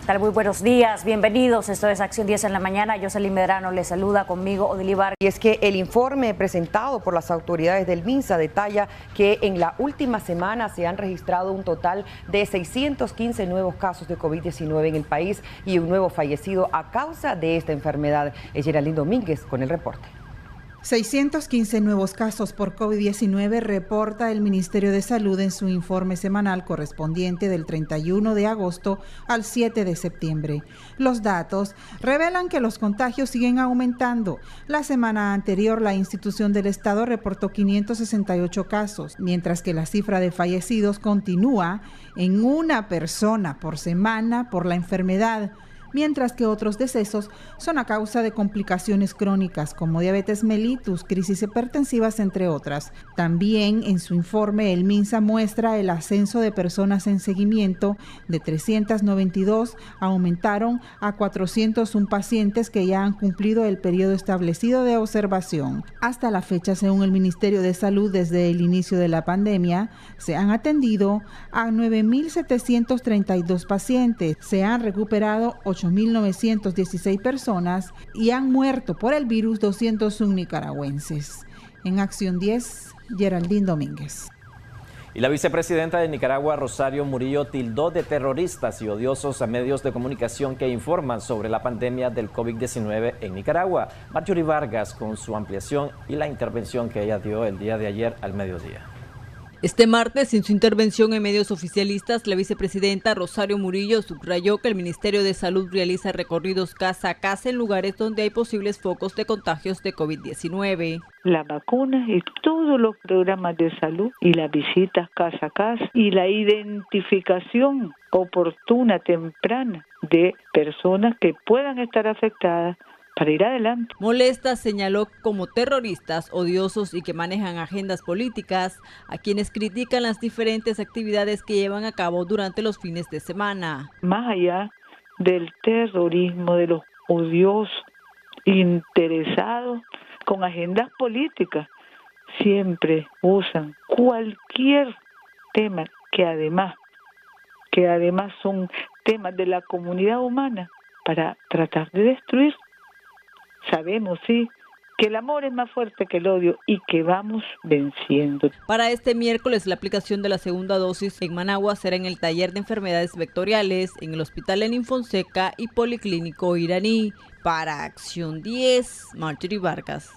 Tal, muy buenos días, bienvenidos. Esto es Acción 10 en la mañana. Jocelyn Medrano les saluda, conmigo Odili Vargas. Y es que el informe presentado por las autoridades del MINSA detalla que en la última semana se han registrado un total de 615 nuevos casos de COVID-19 en el país y un nuevo fallecido a causa de esta enfermedad. Es Geraldine Domínguez con el reporte. 615 nuevos casos por COVID-19 reporta el Ministerio de Salud en su informe semanal correspondiente del 31 de agosto al 7 de septiembre. Los datos revelan que los contagios siguen aumentando. La semana anterior, la institución del Estado reportó 568 casos, mientras que la cifra de fallecidos continúa en una persona por semana por la enfermedad, mientras que otros decesos son a causa de complicaciones crónicas como diabetes mellitus, crisis hipertensivas, entre otras. También en su informe el MINSA muestra el ascenso de personas en seguimiento. De 392 aumentaron a 401 pacientes que ya han cumplido el periodo establecido de observación. Hasta la fecha, según el Ministerio de Salud, desde el inicio de la pandemia, se han atendido a 9.732 pacientes. Se han recuperado 8.916 personas y han muerto por el virus 201 nicaragüenses. En Acción 10, Geraldine Domínguez. Y la vicepresidenta de Nicaragua, Rosario Murillo, tildó de terroristas y odiosos a medios de comunicación que informan sobre la pandemia del COVID-19 en Nicaragua. Marjorie Vargas con su ampliación y la intervención que ella dio el día de ayer al mediodía. Este martes, en su intervención en medios oficialistas, la vicepresidenta Rosario Murillo subrayó que el Ministerio de Salud realiza recorridos casa a casa en lugares donde hay posibles focos de contagios de COVID-19. Las vacunas y todos los programas de salud y las visitas casa a casa y la identificación oportuna, temprana de personas que puedan estar afectadas para ir adelante. Molesta señaló como terroristas, odiosos y que manejan agendas políticas a quienes critican las diferentes actividades que llevan a cabo durante los fines de semana. Más allá del terrorismo, de los odiosos, interesados con agendas políticas, siempre usan cualquier tema que además son temas de la comunidad humana para tratar de destruir. Sabemos, sí, que el amor es más fuerte que el odio y que vamos venciendo. Para este miércoles, la aplicación de la segunda dosis en Managua será en el taller de enfermedades vectoriales, en el Hospital Lenín Fonseca y Policlínico Iraní. Para Acción 10, Marjorie Vargas.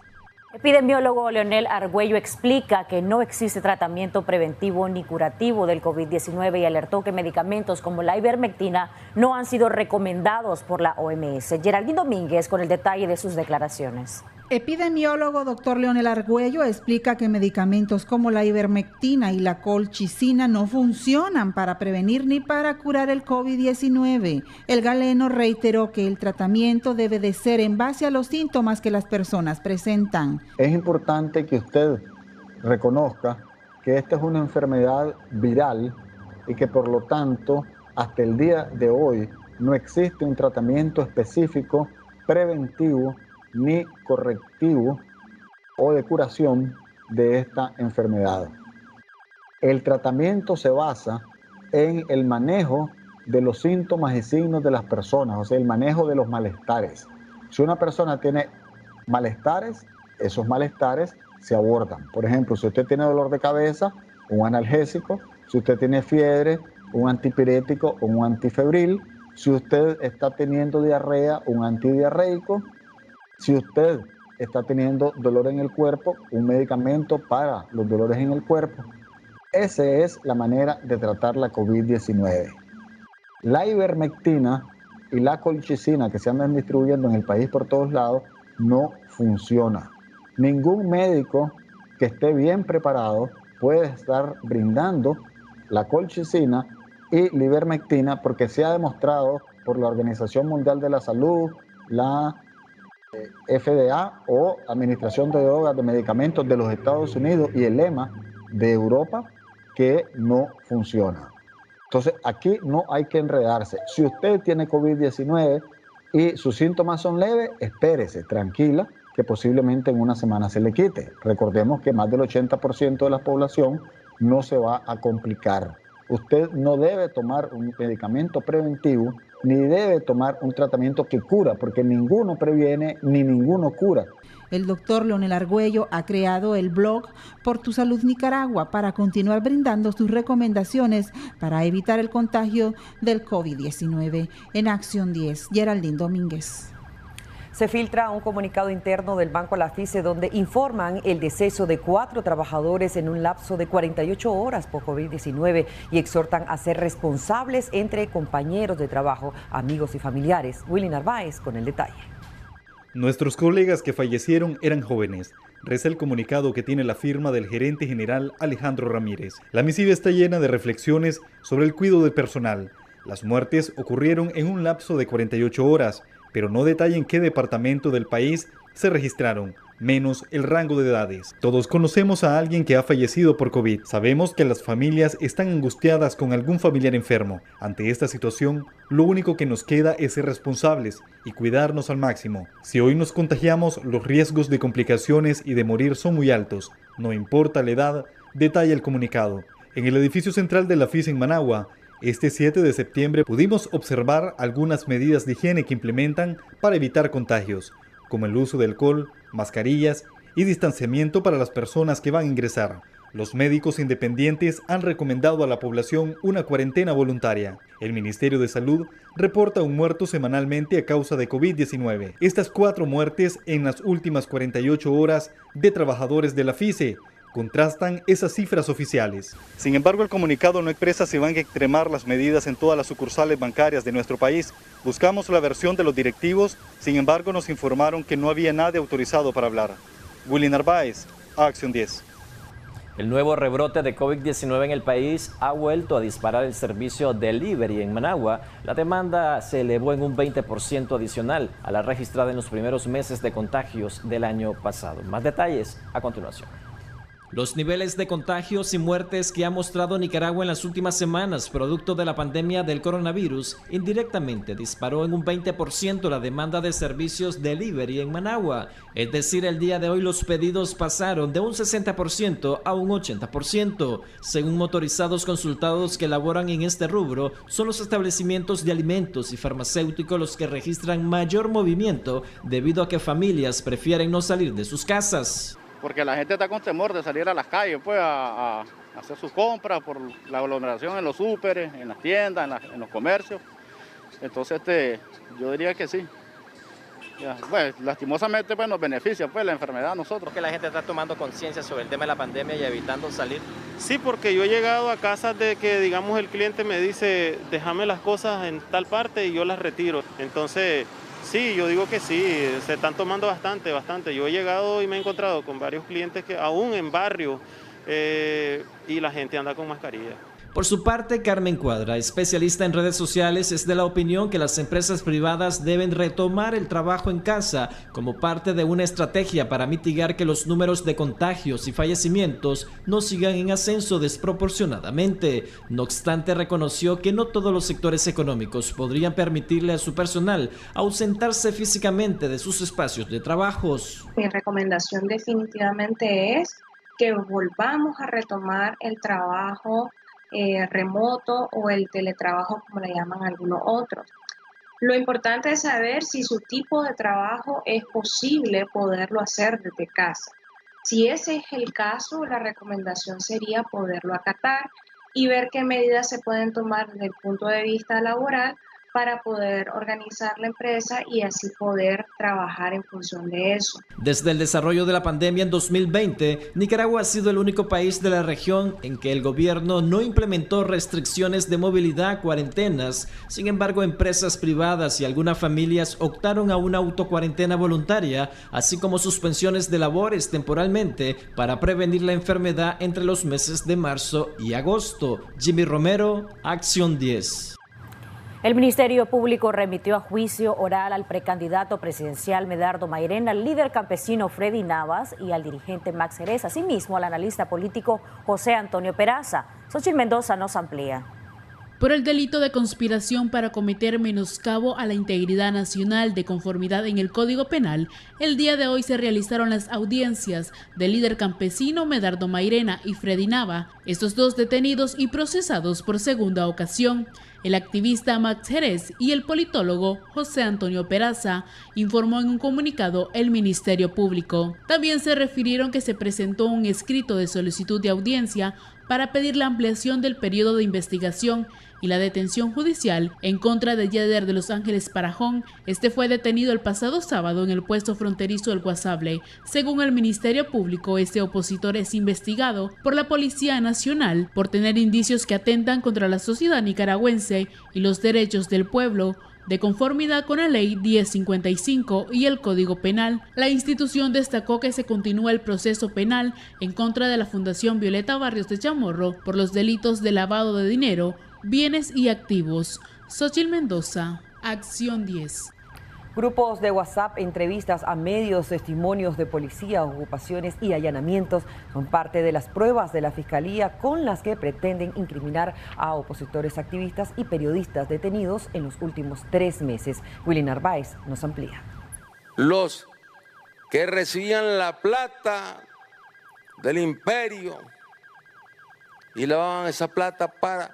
Epidemiólogo Leonel Argüello explica que no existe tratamiento preventivo ni curativo del COVID-19 y alertó que medicamentos como la ivermectina no han sido recomendados por la OMS. Geraldine Domínguez con el detalle de sus declaraciones. Epidemiólogo Dr. Leonel Argüello explica que medicamentos como la ivermectina y la colchicina no funcionan para prevenir ni para curar el COVID-19. El galeno reiteró que el tratamiento debe de ser en base a los síntomas que las personas presentan. Es importante que usted reconozca que esta es una enfermedad viral y que por lo tanto hasta el día de hoy no existe un tratamiento específico preventivo ni correctivo o de curación de esta enfermedad. El tratamiento se basa en el manejo de los síntomas y signos de las personas, o sea, el manejo de los malestares. Si una persona tiene malestares, esos malestares se abordan. Por ejemplo, si usted tiene dolor de cabeza, un analgésico. Si usted tiene fiebre, un antipirético o un antifebril. Si usted está teniendo diarrea, un antidiarreico. Si usted está teniendo dolor en el cuerpo, un medicamento para los dolores en el cuerpo. Esa es la manera de tratar la COVID-19. La ivermectina y la colchicina que se andan distribuyendo en el país por todos lados no funciona. Ningún médico que esté bien preparado puede estar brindando la colchicina y la ivermectina porque se ha demostrado por la Organización Mundial de la Salud, la FDA o Administración de Drogas de Medicamentos de los Estados Unidos y el EMA de Europa que no funciona. Entonces aquí no hay que enredarse. Si usted tiene COVID-19 y sus síntomas son leves, espérese, tranquila, que posiblemente en una semana se le quite. Recordemos que más del 80% de la población no se va a complicar. Usted no debe tomar un medicamento preventivo ni debe tomar un tratamiento que cura, porque ninguno previene ni ninguno cura. El doctor Leonel Argüello ha creado el blog Por Tu Salud Nicaragua para continuar brindando sus recomendaciones para evitar el contagio del COVID-19. En Acción 10, Geraldine Domínguez. Se filtra un comunicado interno del Banco La FICE donde informan el deceso de 4 trabajadores en un lapso de 48 horas por COVID-19 y exhortan a ser responsables entre compañeros de trabajo, amigos y familiares. Willy Narváez con el detalle. Nuestros colegas que fallecieron eran jóvenes. Reza el comunicado que tiene la firma del gerente general Alejandro Ramírez. La misiva está llena de reflexiones sobre el cuidado del personal. Las muertes ocurrieron en un lapso de 48 horas, pero no detalla en qué departamento del país se registraron, menos el rango de edades. Todos conocemos a alguien que ha fallecido por COVID. Sabemos que las familias están angustiadas con algún familiar enfermo. Ante esta situación, lo único que nos queda es ser responsables y cuidarnos al máximo. Si hoy nos contagiamos, los riesgos de complicaciones y de morir son muy altos. No importa la edad, detalla el comunicado. En el edificio central de la FICE en Managua, este 7 de septiembre pudimos observar algunas medidas de higiene que implementan para evitar contagios, como el uso de alcohol, mascarillas y distanciamiento para las personas que van a ingresar. Los médicos independientes han recomendado a la población una cuarentena voluntaria. El Ministerio de Salud reporta un muerto semanalmente a causa de COVID-19. Estas 4 muertes en las últimas 48 horas de trabajadores de la FICE contrastan esas cifras oficiales. Sin embargo, el comunicado no expresa si van a extremar las medidas en todas las sucursales bancarias de nuestro país. Buscamos la versión de los directivos, sin embargo nos informaron que no había nadie autorizado para hablar. Willy Narváez, Acción 10. El nuevo rebrote de COVID-19 en el país ha vuelto a disparar el servicio delivery en Managua. La demanda se elevó en un 20% adicional a la registrada en los primeros meses de contagios del año pasado. Más detalles a continuación. Los niveles de contagios y muertes que ha mostrado Nicaragua en las últimas semanas, producto de la pandemia del coronavirus, indirectamente disparó en un 20% la demanda de servicios delivery en Managua. Es decir, el día de hoy los pedidos pasaron de un 60% a un 80%. Según motorizados consultados que laboran en este rubro, son los establecimientos de alimentos y farmacéuticos los que registran mayor movimiento debido a que familias prefieren no salir de sus casas. Porque la gente está con temor de salir a las calles pues a hacer sus compras por la aglomeración en los súperes, en las tiendas, en los comercios. Entonces yo diría que sí. Ya, pues, lastimosamente pues, nos beneficia pues, la enfermedad a nosotros. ¿Que la gente está tomando conciencia sobre el tema de la pandemia y evitando salir? Sí, porque yo he llegado a casas de que digamos el cliente me dice déjame las cosas en tal parte y yo las retiro. Entonces sí, yo digo que sí, se están tomando bastante. Yo he llegado y me he encontrado con varios clientes que aún en barrio y la gente anda con mascarilla. Por su parte, Carmen Cuadra, especialista en redes sociales, es de la opinión que las empresas privadas deben retomar el trabajo en casa como parte de una estrategia para mitigar que los números de contagios y fallecimientos no sigan en ascenso desproporcionadamente. No obstante, reconoció que no todos los sectores económicos podrían permitirle a su personal ausentarse físicamente de sus espacios de trabajos. Mi recomendación definitivamente es que volvamos a retomar el trabajo remoto o el teletrabajo, como le llaman algunos otros. Lo importante es saber si su tipo de trabajo es posible poderlo hacer desde casa. Si ese es el caso, la recomendación sería poderlo acatar y ver qué medidas se pueden tomar desde el punto de vista laboral para poder organizar la empresa y así poder trabajar en función de eso. Desde el desarrollo de la pandemia en 2020, Nicaragua ha sido el único país de la región en que el gobierno no implementó restricciones de movilidad, cuarentenas. Sin embargo, empresas privadas y algunas familias optaron a una autocuarentena voluntaria, así como suspensiones de labores temporalmente para prevenir la enfermedad entre los meses de marzo y agosto. Jimmy Romero, Acción 10. El Ministerio Público remitió a juicio oral al precandidato presidencial Medardo Mairena, al líder campesino Freddy Navas y al dirigente Max Jerez, asimismo al analista político José Antonio Peraza. Xochitl Mendoza nos amplía. Por el delito de conspiración para cometer menoscabo a la integridad nacional de conformidad en el Código Penal, el día de hoy se realizaron las audiencias del líder campesino Medardo Mairena y Freddy Nava, estos dos detenidos y procesados por segunda ocasión. El activista Max Jerez y el politólogo José Antonio Peraza, informó en un comunicado el Ministerio Público. También se refirieron que se presentó un escrito de solicitud de audiencia para pedir la ampliación del periodo de investigación y la detención judicial en contra de Yeder de Los Ángeles Parajón. Este fue detenido el pasado sábado en el puesto fronterizo del Guasable. Según el Ministerio Público, este opositor es investigado por la Policía Nacional por tener indicios que atentan contra la sociedad nicaragüense y los derechos del pueblo, de conformidad con la Ley 1055 y el Código Penal. La institución destacó que se continúa el proceso penal en contra de la Fundación Violeta Barrios de Chamorro por los delitos de lavado de dinero, bienes y activos. Xochitl Mendoza, Acción 10. Grupos de WhatsApp, entrevistas a medios, testimonios de policía, ocupaciones y allanamientos son parte de las pruebas de la Fiscalía con las que pretenden incriminar a opositores, activistas y periodistas detenidos en los últimos 3 meses. Willy Narváez nos amplía. Los que recibían la plata del imperio y lavaban esa plata para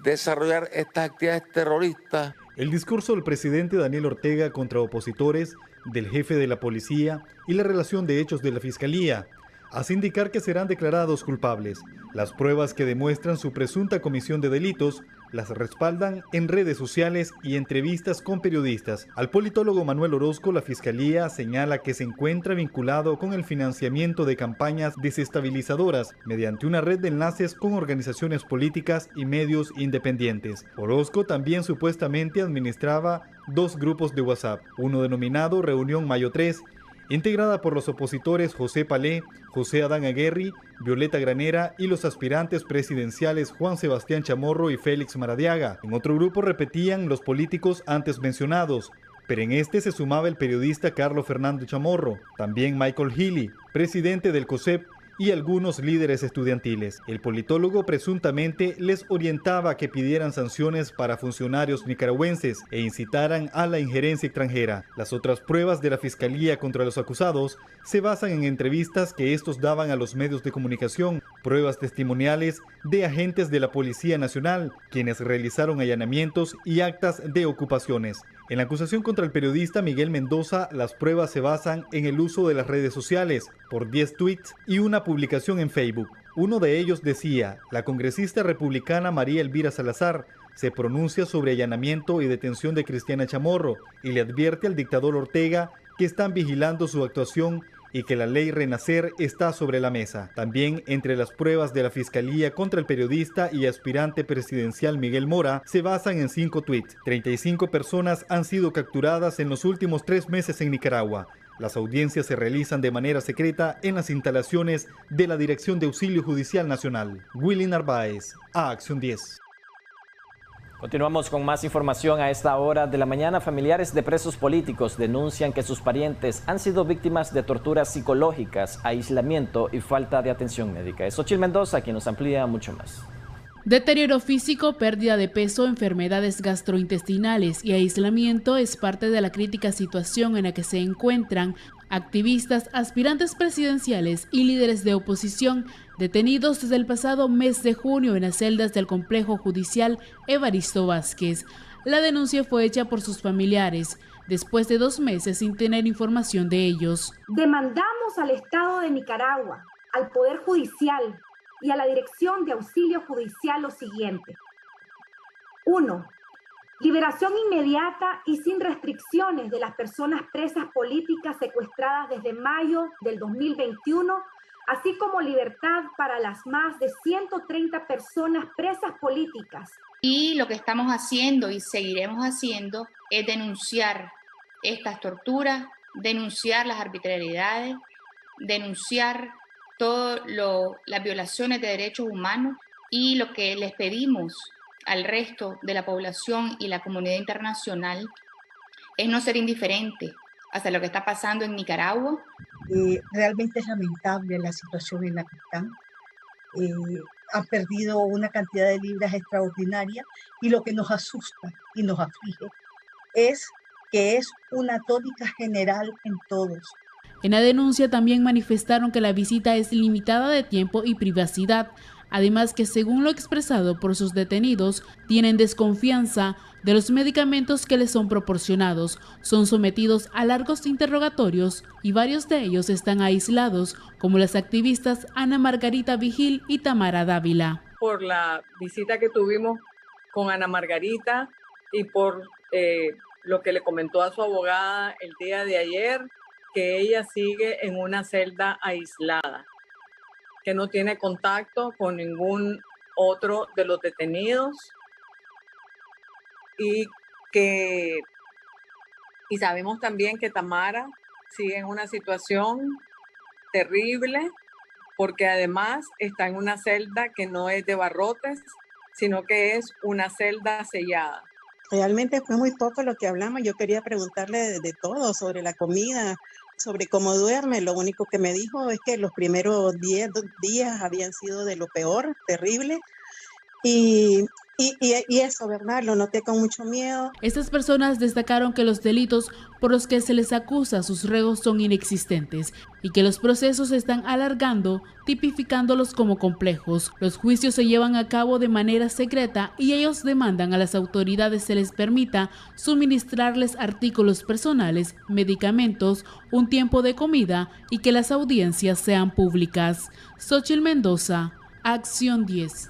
desarrollar estas actividades terroristas. El discurso del presidente Daniel Ortega contra opositores, del jefe de la policía y la relación de hechos de la Fiscalía hace indicar que serán declarados culpables. Las pruebas que demuestran su presunta comisión de delitos las respaldan en redes sociales y entrevistas con periodistas. Al politólogo Manuel Orozco, la Fiscalía señala que se encuentra vinculado con el financiamiento de campañas desestabilizadoras mediante una red de enlaces con organizaciones políticas y medios independientes. Orozco también supuestamente administraba 2 grupos de WhatsApp, uno denominado Reunión Mayo 3, integrada por los opositores José Palé, José Adán Aguerri, Violeta Granera y los aspirantes presidenciales Juan Sebastián Chamorro y Félix Maradiaga. En otro grupo repetían los políticos antes mencionados, pero en este se sumaba el periodista Carlos Fernando Chamorro, también Michael Healy, presidente del COSEP, y algunos líderes estudiantiles. El politólogo presuntamente les orientaba a que pidieran sanciones para funcionarios nicaragüenses e incitaran a la injerencia extranjera. Las otras pruebas de la Fiscalía contra los acusados se basan en entrevistas que estos daban a los medios de comunicación, pruebas testimoniales de agentes de la Policía Nacional, quienes realizaron allanamientos y actas de ocupaciones. En la acusación contra el periodista Miguel Mendoza, las pruebas se basan en el uso de las redes sociales, por 10 tweets y una publicación en Facebook. Uno de ellos decía: la congresista republicana María Elvira Salazar se pronuncia sobre allanamiento y detención de Cristiana Chamorro y le advierte al dictador Ortega que están vigilando su actuación y que la ley Renacer está sobre la mesa. También entre las pruebas de la Fiscalía contra el periodista y aspirante presidencial Miguel Mora se basan en 5 tweets. 35 personas han sido capturadas en los últimos 3 meses en Nicaragua. Las audiencias se realizan de manera secreta en las instalaciones de la Dirección de Auxilio Judicial Nacional. Willy Narváez, a Acción 10. Continuamos con más información a esta hora de la mañana. Familiares de presos políticos denuncian que sus parientes han sido víctimas de torturas psicológicas, aislamiento y falta de atención médica. Es Xochitl Mendoza quien nos amplía mucho más. Deterioro físico, pérdida de peso, enfermedades gastrointestinales y aislamiento es parte de la crítica situación en la que se encuentran activistas, aspirantes presidenciales y líderes de oposición detenidos desde el pasado mes de junio en las celdas del complejo judicial Evaristo Vázquez. La denuncia fue hecha por sus familiares después de 2 meses sin tener información de ellos. Demandamos al Estado de Nicaragua, al Poder Judicial y a la Dirección de Auxilio Judicial lo siguiente. 1. Liberación inmediata y sin restricciones de las personas presas políticas secuestradas desde mayo del 2021, así como libertad para las más de 130 personas presas políticas. Y lo que estamos haciendo y seguiremos haciendo es denunciar estas torturas, denunciar las arbitrariedades, denunciar todas las violaciones de derechos humanos, y lo que les pedimos al resto de la población y la comunidad internacional es no ser indiferente hacia lo que está pasando en Nicaragua. Realmente es lamentable la situación en la que están. Han perdido una cantidad de libras extraordinaria, y lo que nos asusta y nos aflige es que es una tónica general en todos. En la denuncia también manifestaron que la visita es limitada de tiempo y privacidad, Además que, según lo expresado por sus detenidos, tienen desconfianza de los medicamentos que les son proporcionados, son sometidos a largos interrogatorios y varios de ellos están aislados, como las activistas Ana Margarita Vigil y Tamara Dávila. Por la visita que tuvimos con Ana Margarita y por lo que le comentó a su abogada el día de ayer, que ella sigue en una celda aislada, que no tiene contacto con ningún otro de los detenidos y sabemos también que Tamara sigue en una situación terrible porque además está en una celda que no es de barrotes, sino que es una celda sellada. Realmente fue muy poco lo que hablamos. Yo quería preguntarle de todo, sobre la comida, sobre cómo duerme. Lo único que me dijo es que los primeros 10 días habían sido de lo peor, terrible. Y eso, ¿verdad? Lo noté con mucho miedo. Estas personas destacaron que los delitos por los que se les acusa a sus reos son inexistentes y que los procesos se están alargando, tipificándolos como complejos. Los juicios se llevan a cabo de manera secreta y ellos demandan a las autoridades se les permita suministrarles artículos personales, medicamentos, un tiempo de comida y que las audiencias sean públicas. Xochitl Mendoza, Acción 10.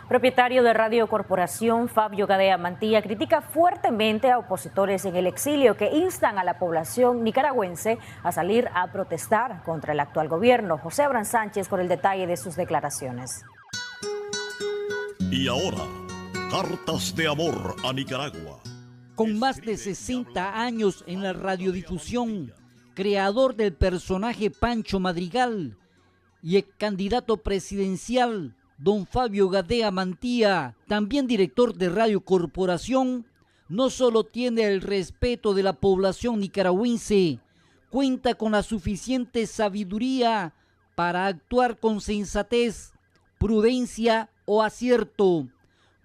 Propietario de Radio Corporación, Fabio Gadea Mantilla, critica fuertemente a opositores en el exilio que instan a la población nicaragüense a salir a protestar contra el actual gobierno. José Abraham Sánchez con el detalle de sus declaraciones. Y ahora, cartas de amor a Nicaragua. Con más de 60 años en la radiodifusión, creador del personaje Pancho Madrigal y ex candidato presidencial, don Fabio Gadea Mantilla, también director de Radio Corporación, no solo tiene el respeto de la población nicaragüense, cuenta con la suficiente sabiduría para actuar con sensatez, prudencia o acierto,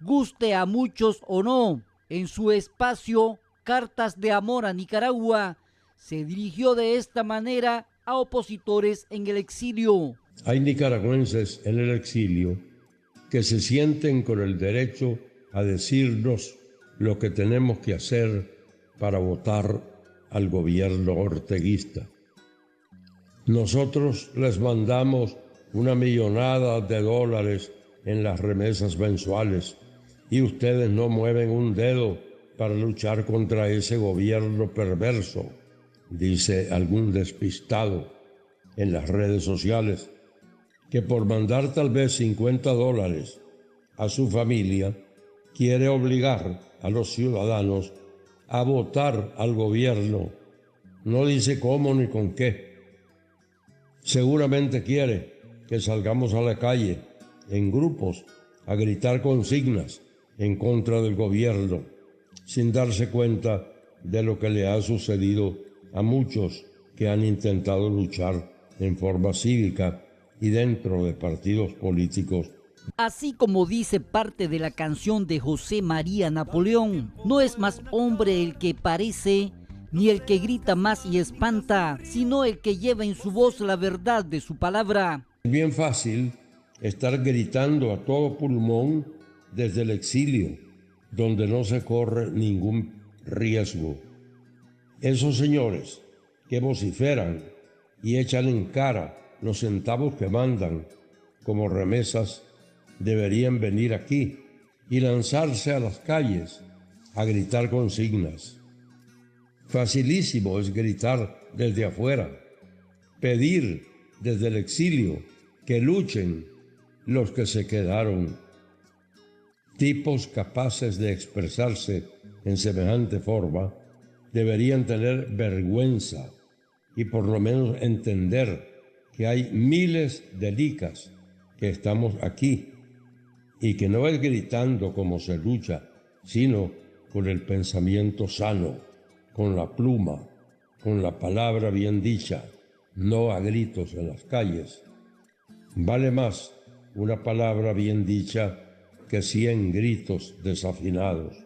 guste a muchos o no. En su espacio Cartas de Amor a Nicaragua, se dirigió de esta manera a opositores en el exilio. Hay nicaragüenses en el exilio que se sienten con el derecho a decirnos lo que tenemos que hacer para votar al gobierno orteguista. Nosotros les mandamos una millonada de dólares en las remesas mensuales y ustedes no mueven un dedo para luchar contra ese gobierno perverso, dice algún despistado en las redes sociales, que por mandar tal vez $50 a su familia, quiere obligar a los ciudadanos a votar al gobierno. No dice cómo ni con qué. Seguramente quiere que salgamos a la calle, en grupos, a gritar consignas en contra del gobierno, sin darse cuenta de lo que le ha sucedido a muchos que han intentado luchar en forma cívica y dentro de partidos políticos. Así como dice parte de la canción de José María Napoleón, no es más hombre el que parece, ni el que grita más y espanta, sino el que lleva en su voz la verdad de su palabra. Es bien fácil estar gritando a todo pulmón desde el exilio, donde no se corre ningún riesgo. Esos señores que vociferan y echan en cara los centavos que mandan como remesas deberían venir aquí y lanzarse a las calles a gritar consignas. Facilísimo es gritar desde afuera, pedir desde el exilio que luchen los que se quedaron. Tipos capaces de expresarse en semejante forma deberían tener vergüenza y por lo menos entender que hay miles de licas que estamos aquí y que no es gritando como se lucha, sino con el pensamiento sano, con la pluma, con la palabra bien dicha, no a gritos en las calles. Vale más una palabra bien dicha que 100 gritos desafinados.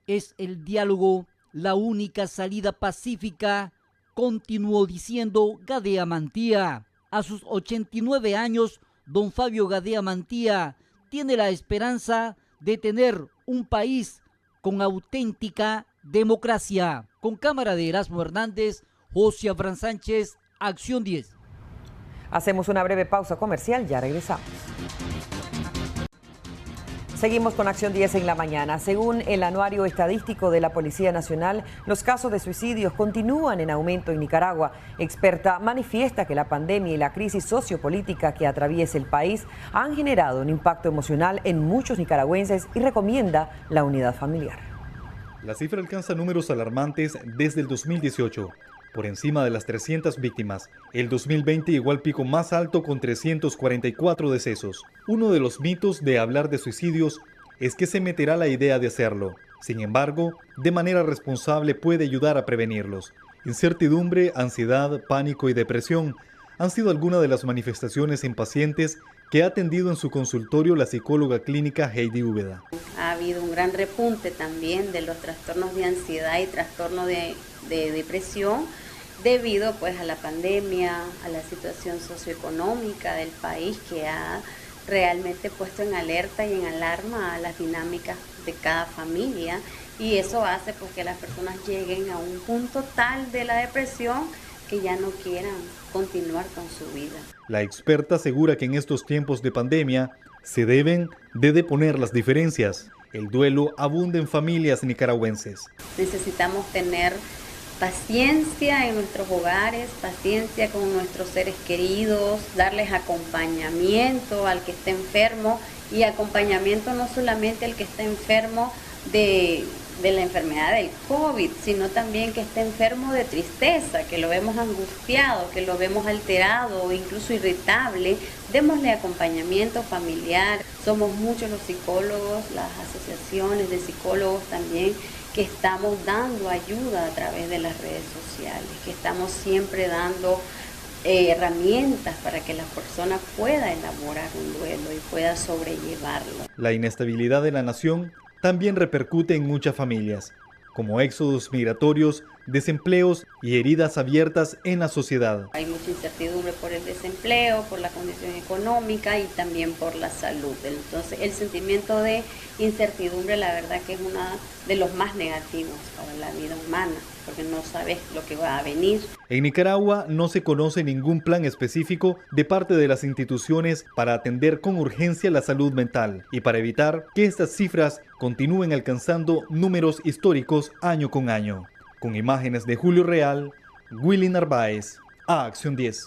Es el diálogo la única salida pacífica, continuó diciendo Gadea Mantilla. A sus 89 años don Fabio Gadea Mantilla, tiene la esperanza de tener un país con auténtica democracia. Con cámara de Erasmo Hernández, José Abraham Sánchez, Acción 10. Hacemos una breve pausa comercial, ya regresamos. Seguimos con Acción 10 en la mañana. Según el anuario estadístico de la Policía Nacional, los casos de suicidios continúan en aumento en Nicaragua. Experta manifiesta que la pandemia y la crisis sociopolítica que atraviesa el país han generado un impacto emocional en muchos nicaragüenses y recomienda la unidad familiar. La cifra alcanza números alarmantes desde el 2018. Por encima de las 300 víctimas. El 2020 llegó al pico más alto con 344 decesos. Uno de los mitos de hablar de suicidios es que se meterá la idea de hacerlo. Sin embargo, de manera responsable puede ayudar a prevenirlos. Incertidumbre, ansiedad, pánico y depresión han sido algunas de las manifestaciones en pacientes que ha atendido en su consultorio la psicóloga clínica Heidi Úbeda. Ha habido un gran repunte también de los trastornos de ansiedad y trastorno de depresión debido pues a la pandemia, a la situación socioeconómica del país que ha realmente puesto en alerta y en alarma a las dinámicas de cada familia, y eso hace pues que las personas lleguen a un punto tal de la depresión que ya no quieran continuar con su vida. La experta asegura que en estos tiempos de pandemia se deben de deponer las diferencias. El duelo abunda en familias nicaragüenses. Necesitamos tener paciencia en nuestros hogares, paciencia con nuestros seres queridos, darles acompañamiento al que esté enfermo, y acompañamiento no solamente al que está enfermo de la enfermedad del COVID, sino también que esté enfermo de tristeza, que lo vemos angustiado, que lo vemos alterado o incluso irritable. Démosle acompañamiento familiar. Somos muchos los psicólogos, las asociaciones de psicólogos también, que estamos dando ayuda a través de las redes sociales, que estamos siempre dando herramientas para que la persona pueda elaborar un duelo y pueda sobrellevarlo. La inestabilidad de la nación también repercute en muchas familias, como éxodos migratorios, desempleos y heridas abiertas en la sociedad. Hay mucha incertidumbre por el desempleo, por la condición económica y también por la salud. Entonces, el sentimiento de incertidumbre, la verdad que es uno de los más negativos para la vida humana, porque no sabes lo que va a venir. En Nicaragua no se conoce ningún plan específico de parte de las instituciones para atender con urgencia la salud mental y para evitar que estas cifras continúen alcanzando números históricos año con año. Con imágenes de Julio Real, Willy Narváez, a Acción 10.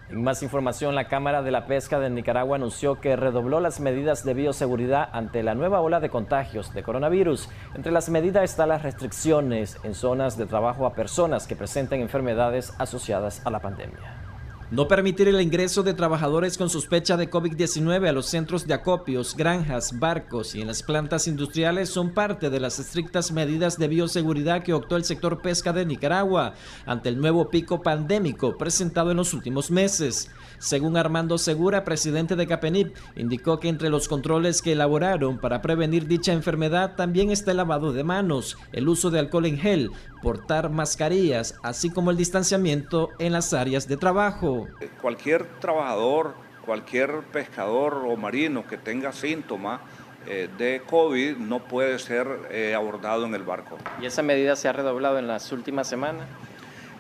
En más información, la Cámara de la Pesca de Nicaragua anunció que redobló las medidas de bioseguridad ante la nueva ola de contagios de coronavirus. Entre las medidas están las restricciones en zonas de trabajo a personas que presenten enfermedades asociadas a la pandemia. No permitir el ingreso de trabajadores con sospecha de COVID-19 a los centros de acopios, granjas, barcos y en las plantas industriales son parte de las estrictas medidas de bioseguridad que optó el sector pesca de Nicaragua ante el nuevo pico pandémico presentado en los últimos meses. Según Armando Segura, presidente de CAPENIP, indicó que entre los controles que elaboraron para prevenir dicha enfermedad también está el lavado de manos, el uso de alcohol en gel, portar mascarillas, así como el distanciamiento en las áreas de trabajo. Cualquier trabajador, cualquier pescador o marino que tenga síntomas de COVID no puede ser abordado en el barco. ¿Y esa medida se ha redoblado en las últimas semanas?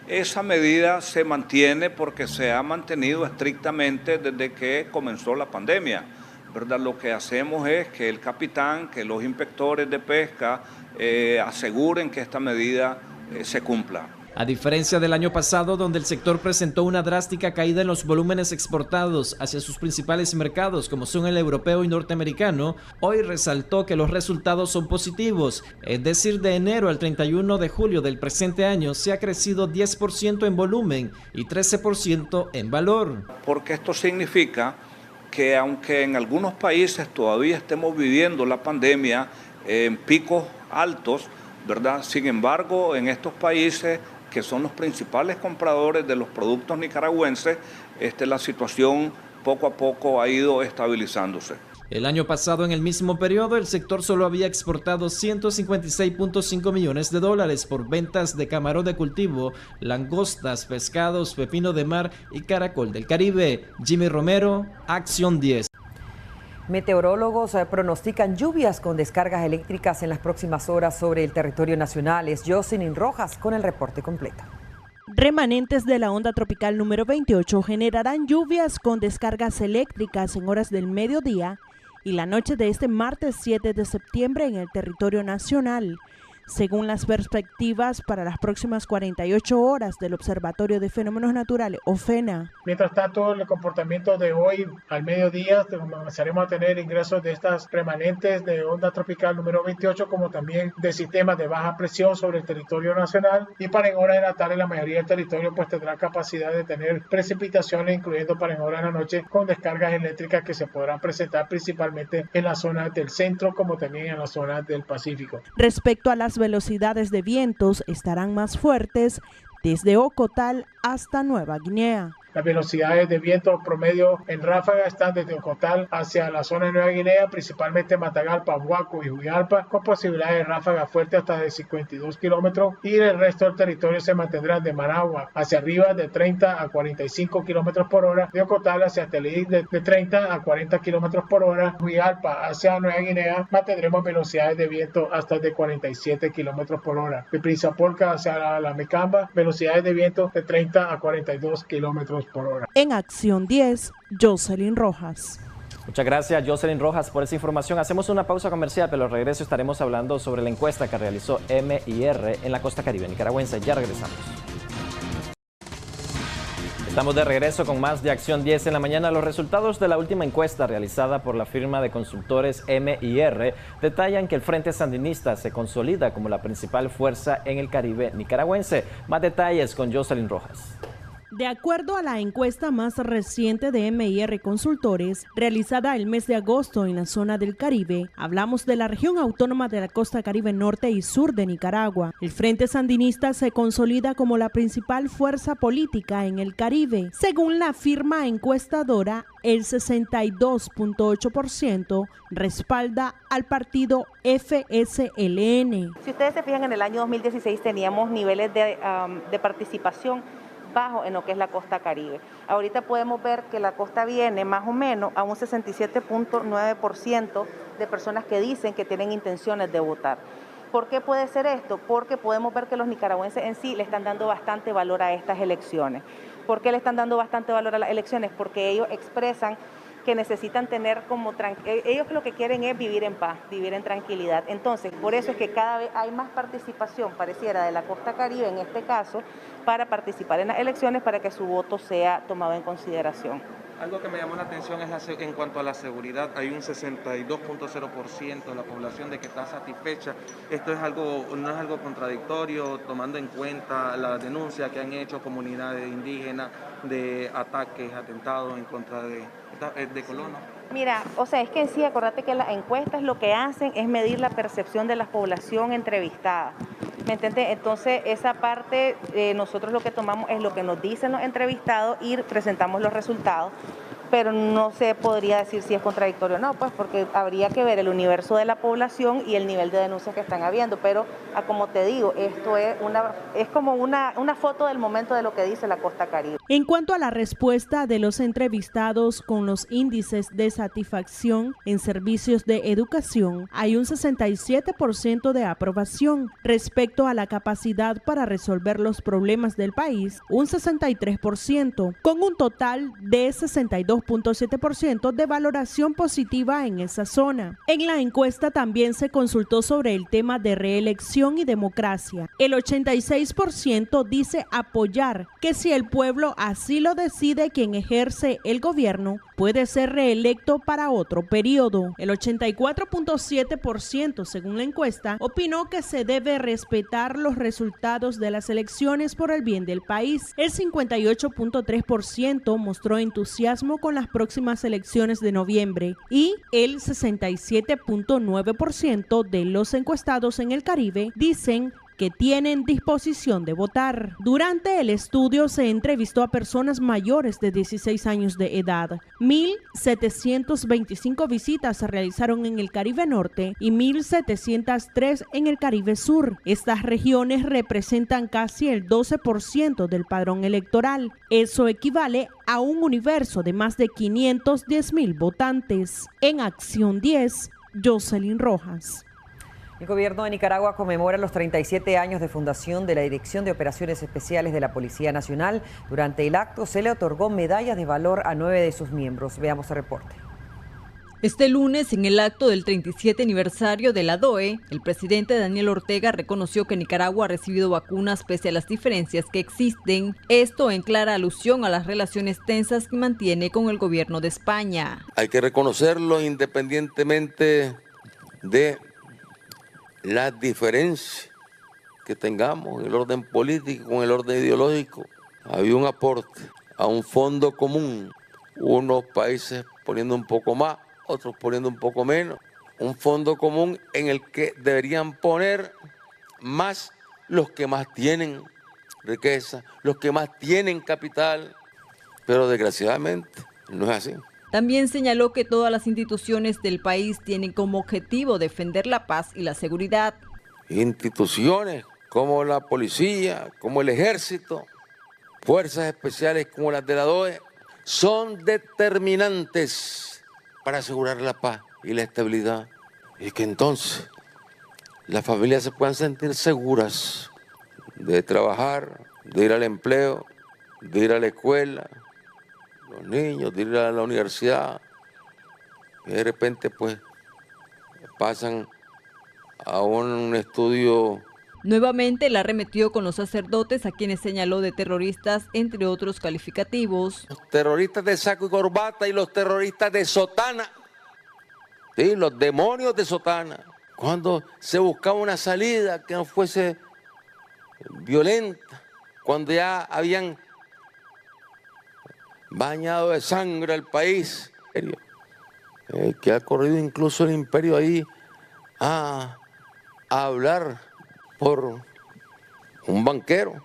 Esa medida se mantiene porque se ha mantenido estrictamente desde que comenzó la pandemia, ¿verdad? Lo que hacemos es que el capitán, que los inspectores de pesca aseguren que esta medida se cumpla. A diferencia del año pasado, donde el sector presentó una drástica caída en los volúmenes exportados hacia sus principales mercados, como son el europeo y norteamericano, hoy resaltó que los resultados son positivos. Es decir, de enero al 31 de julio del presente año se ha crecido 10% en volumen y 13% en valor. Porque esto significa que aunque en algunos países todavía estemos viviendo la pandemia en picos altos, ¿verdad? Sin embargo, en estos países que son los principales compradores de los productos nicaragüenses, la situación poco a poco ha ido estabilizándose. El año pasado, en el mismo periodo, el sector solo había exportado $156.5 millones por ventas de camarón de cultivo, langostas, pescados, pepino de mar y caracol del Caribe. Jimmy Romero, Acción 10. Meteorólogos pronostican lluvias con descargas eléctricas en las próximas horas sobre el territorio nacional. Es Jocelyn Rojas con el reporte completo. Remanentes de la onda tropical número 28 generarán lluvias con descargas eléctricas en horas del mediodía y la noche de este martes 7 de septiembre en el territorio nacional. Según las perspectivas para las próximas 48 horas del Observatorio de Fenómenos Naturales, OFENA. Mientras tanto, el comportamiento de hoy al mediodía comenzaremos a tener ingresos de estas remanentes de onda tropical número 28, como también de sistemas de baja presión sobre el territorio nacional, y para en horas de la tarde la mayoría del territorio pues tendrá capacidad de tener precipitaciones, incluyendo para en horas de la noche con descargas eléctricas que se podrán presentar principalmente en las zonas del centro como también en las zonas del Pacífico. Respecto a las velocidades de vientos, estarán más fuertes desde Ocotal hasta Nueva Guinea. Las velocidades de viento promedio en ráfaga están desde Ocotal hacia la zona de Nueva Guinea, principalmente Matagalpa, Huaco y Huigalpa, con posibilidades de ráfaga fuerte hasta de 52 kilómetros, y el resto del territorio se mantendrá de Managua hacia arriba de 30 a 45 kilómetros por hora, de Ocotal hacia Telí de 30 a 40 kilómetros por hora, Huigalpa hacia Nueva Guinea mantendremos velocidades de viento hasta de 47 kilómetros por hora, de Prisapolca hacia la Mecamba velocidades de viento de 30 a 42 kilómetros por hora. En Acción 10, Jocelyn Rojas. Muchas gracias, Jocelyn Rojas, por esa información. Hacemos una pausa comercial, pero al regreso estaremos hablando sobre la encuesta que realizó MIR en la costa caribe nicaragüense. Ya regresamos. Estamos de regreso con más de Acción 10 en la mañana. Los resultados de la última encuesta realizada por la firma de consultores MIR detallan que el Frente Sandinista se consolida como la principal fuerza en el Caribe nicaragüense. Más detalles con Jocelyn Rojas. De acuerdo a la encuesta más reciente de MIR Consultores, realizada el mes de agosto en la zona del Caribe, hablamos de la región autónoma de la costa Caribe norte y sur de Nicaragua. El Frente Sandinista se consolida como la principal fuerza política en el Caribe. Según la firma encuestadora, el 62.8% respalda al partido FSLN. Si ustedes se fijan, en el año 2016 teníamos niveles de participación bajo en lo que es la costa Caribe. Ahorita podemos ver que la costa viene más o menos a un 67.9% de personas que dicen que tienen intenciones de votar. ¿Por qué puede ser esto? Porque podemos ver que los nicaragüenses en sí le están dando bastante valor a estas elecciones. ¿Por qué le están dando bastante valor a las elecciones? Porque ellos expresan que necesitan tener ellos lo que quieren es vivir en paz, vivir en tranquilidad. Entonces, por eso es que cada vez hay más participación, pareciera, de la costa Caribe en este caso, para participar en las elecciones, para que su voto sea tomado en consideración. Algo que me llamó la atención es en cuanto a la seguridad, hay un 62.0% de la población de que está satisfecha. Esto no es algo contradictorio, tomando en cuenta la denuncia que han hecho comunidades indígenas de ataques, atentados en contra de colonos. Mira, o sea, es que en sí, acuérdate que las encuestas lo que hacen es medir la percepción de la población entrevistada. ¿Me entiendes? Entonces, esa parte, nosotros lo que tomamos es lo que nos dicen los entrevistados y presentamos los resultados, pero no se podría decir si es contradictorio o no, pues porque habría que ver el universo de la población y el nivel de denuncias que están habiendo, pero como te digo, esto es como una foto del momento de lo que dice la costa Caribe. En cuanto a la respuesta de los entrevistados con los índices de satisfacción en servicios de educación, hay un 67% de aprobación. Respecto a la capacidad para resolver los problemas del país, un 63%, con un total de 62.7% de valoración positiva en esa zona. En la encuesta también se consultó sobre el tema de reelección y democracia. El 86% dice apoyar que si el pueblo así lo decide, quien ejerce el gobierno puede ser reelecto para otro periodo. El 84.7%, según la encuesta, opinó que se debe respetar los resultados de las elecciones por el bien del país. El 58.3% mostró entusiasmo con las próximas elecciones de noviembre y el 67.9% de los encuestados en el Caribe dicen que tienen disposición de votar. Durante el estudio se entrevistó a personas mayores de 16 años de edad. 1.725 visitas se realizaron en el Caribe Norte y 1.703 en el Caribe Sur. Estas regiones representan casi el 12% del padrón electoral. Eso equivale a un universo de más de 510,000 votantes. En Acción 10, Jocelyn Rojas. El gobierno de Nicaragua conmemora los 37 años de fundación de la Dirección de Operaciones Especiales de la Policía Nacional. Durante el acto se le otorgó medallas de valor a 9 de sus miembros. Veamos el reporte. Este lunes, en el acto del 37 aniversario de la DOE, el presidente Daniel Ortega reconoció que Nicaragua ha recibido vacunas pese a las diferencias que existen, esto en clara alusión a las relaciones tensas que mantiene con el gobierno de España. Hay que reconocerlo independientemente de las diferencias que tengamos en el orden político, en el orden ideológico. Había un aporte a un fondo común, unos países poniendo un poco más, otros poniendo un poco menos, un fondo común en el que deberían poner más los que más tienen riqueza, los que más tienen capital, pero desgraciadamente no es así. También señaló que todas las instituciones del país tienen como objetivo defender la paz y la seguridad. Instituciones como la policía, como el ejército, fuerzas especiales como las de la DOE, son determinantes para asegurar la paz y la estabilidad, y que entonces las familias se puedan sentir seguras de trabajar, de ir al empleo, de ir a la escuela, los niños, de ir a la universidad, y de repente pues pasan a un estudio. Nuevamente la arremetió con los sacerdotes, a quienes señaló de terroristas, entre otros calificativos. Los terroristas de saco y corbata y los terroristas de sotana, sí, los demonios de sotana. Cuando se buscaba una salida que no fuese violenta, cuando ya habían bañado de sangre al país, que ha corrido incluso el imperio ahí a hablar por un banquero,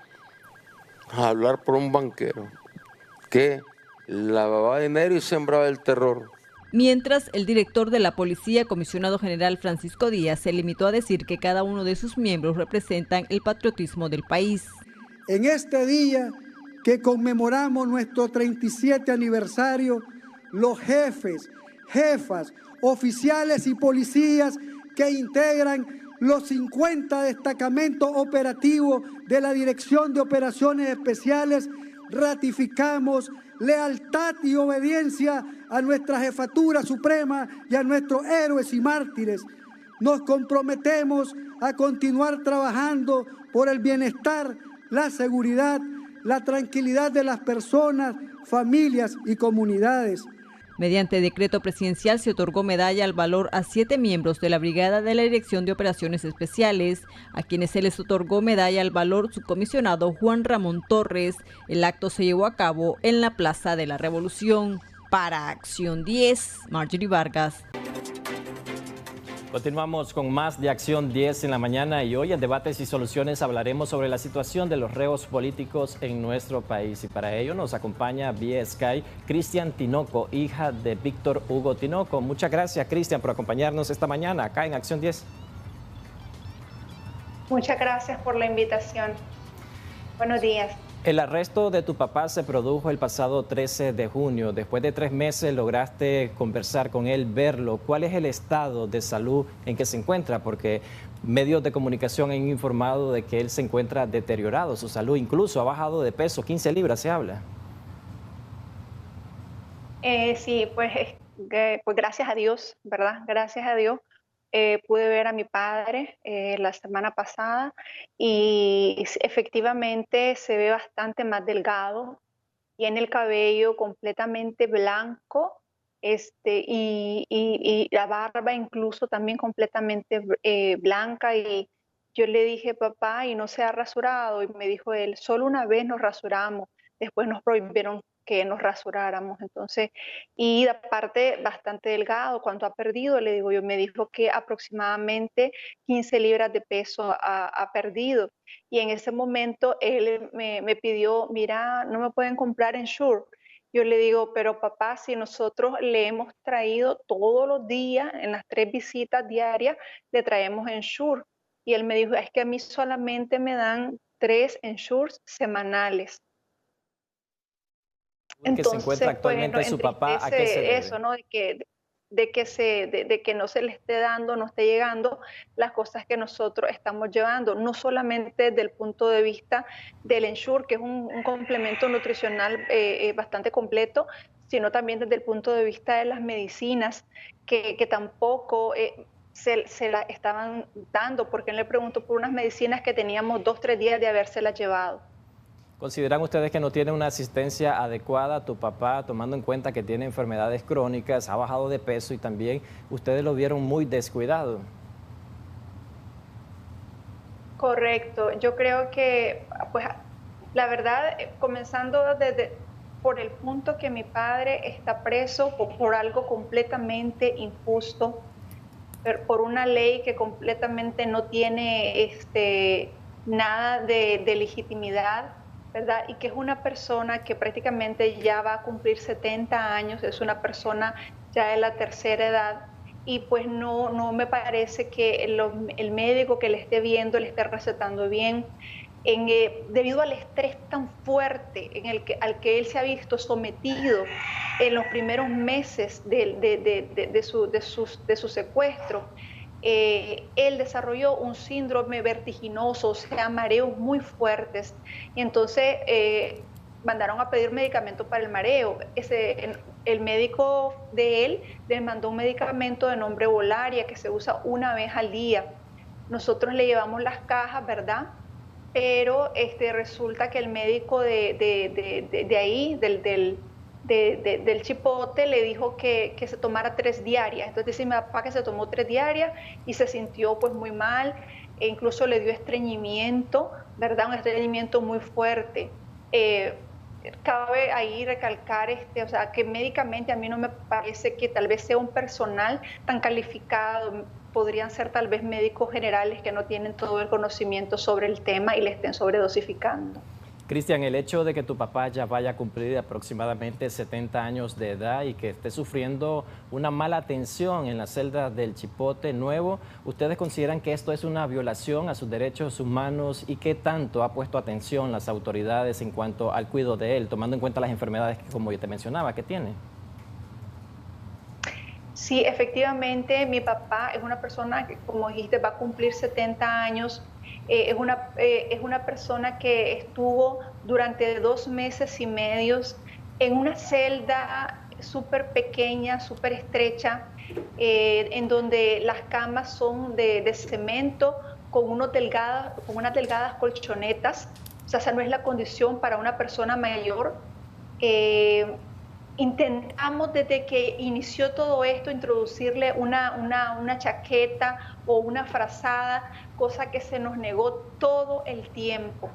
que lavaba dinero y sembraba el terror. Mientras, el director de la policía, comisionado general Francisco Díaz, se limitó a decir que cada uno de sus miembros representan el patriotismo del país. En este día que conmemoramos nuestro 37 aniversario, los jefes, jefas, oficiales y policías que integran los 50 destacamentos operativos de la Dirección de Operaciones Especiales, ratificamos lealtad y obediencia a nuestra Jefatura Suprema y a nuestros héroes y mártires. Nos comprometemos a continuar trabajando por el bienestar, la seguridad, la tranquilidad de las personas, familias y comunidades. Mediante decreto presidencial se otorgó medalla al valor a 7 miembros de la Brigada de la Dirección de Operaciones Especiales, a quienes se les otorgó medalla al valor subcomisionado Juan Ramón Torres. El acto se llevó a cabo en la Plaza de la Revolución. Para Acción 10, Marjorie Vargas. Continuamos con más de Acción 10 en la mañana, y hoy en Debates y Soluciones hablaremos sobre la situación de los reos políticos en nuestro país, y para ello nos acompaña vía Skype Cristian Tinoco, hija de Víctor Hugo Tinoco. Muchas gracias, Cristian, por acompañarnos esta mañana acá en Acción 10. Muchas gracias por la invitación. Buenos días. El arresto de tu papá se produjo el pasado 13 de junio. Después de 3 meses lograste conversar con él, verlo. ¿Cuál es el estado de salud en que se encuentra? Porque medios de comunicación han informado de que él se encuentra deteriorado, su salud incluso ha bajado de peso, 15 libras se habla. Sí, pues gracias a Dios, ¿verdad? Gracias a Dios. Pude ver a mi padre la semana pasada y efectivamente se ve bastante más delgado, tiene el cabello completamente blanco y la barba incluso también completamente blanca, y yo le dije, papá, ¿y no se ha rasurado? Y me dijo él, solo una vez nos rasuramos, después nos prohibieron que nos rasuráramos. Entonces, y aparte bastante delgado. Cuando ha perdido, le digo yo, me dijo que aproximadamente 15 libras de peso ha perdido. Y en ese momento él me pidió, mira, no me pueden comprar Ensure. Yo le digo, pero papá, si nosotros le hemos traído todos los días, en las 3 visitas diarias, le traemos Ensure. Y él me dijo, es que a mí solamente me dan 3 Ensures semanales. Que se encuentra actualmente bueno, su papá, ¿a qué se debe? Eso, ¿no? De que no se le esté dando, no esté llegando las cosas que nosotros estamos llevando, no solamente desde el punto de vista del Ensure, que es un complemento nutricional bastante completo, sino también desde el punto de vista de las medicinas, que tampoco se las estaban dando, porque él le preguntó por unas medicinas que teníamos 2 o 3 días de habérselas llevado. ¿Consideran ustedes que no tiene una asistencia adecuada a tu papá, tomando en cuenta que tiene enfermedades crónicas, ha bajado de peso y también ustedes lo vieron muy descuidado? Correcto. Yo creo que, pues, la verdad, comenzando por el punto que mi padre está preso por algo completamente injusto, por una ley que completamente no tiene nada de legitimidad, ¿verdad? Y que es una persona que prácticamente ya va a cumplir 70 años, es una persona ya de la tercera edad, y pues no me parece que el médico que le esté viendo le esté recetando bien, debido al estrés tan fuerte al que él se ha visto sometido en los primeros meses de su secuestro. Él desarrolló un síndrome vertiginoso, o sea, mareos muy fuertes, y entonces mandaron a pedir medicamento para el mareo. El médico de él le mandó un medicamento de nombre Volaria que se usa una vez al día. Nosotros le llevamos las cajas, ¿verdad? Pero resulta que el médico de ahí, del Chipote, le dijo que se tomara 3 diarias. Entonces dice mi papá que se tomó 3 diarias y se sintió pues muy mal, e incluso le dio estreñimiento, ¿verdad? Un estreñimiento muy fuerte. Cabe ahí recalcar, o sea, que médicamente a mí no me parece que tal vez sea un personal tan calificado. Podrían ser tal vez médicos generales que no tienen todo el conocimiento sobre el tema y le estén sobredosificando. Cristian, el hecho de que tu papá ya vaya a cumplir aproximadamente 70 años de edad y que esté sufriendo una mala atención en la celda del Chipote Nuevo, ¿ustedes consideran que esto es una violación a sus derechos humanos y qué tanto ha puesto atención las autoridades en cuanto al cuidado de él, tomando en cuenta las enfermedades que, como yo te mencionaba, que tiene? Sí, efectivamente, mi papá es una persona que, como dijiste, va a cumplir 70 años. Es una persona que estuvo durante 2 meses y medio en una celda súper pequeña, súper estrecha, en donde las camas son de cemento con unas delgadas colchonetas. O sea, esa no es la condición para una persona mayor. Intentamos desde que inició todo esto introducirle una chaqueta o una frazada, cosa que se nos negó todo el tiempo.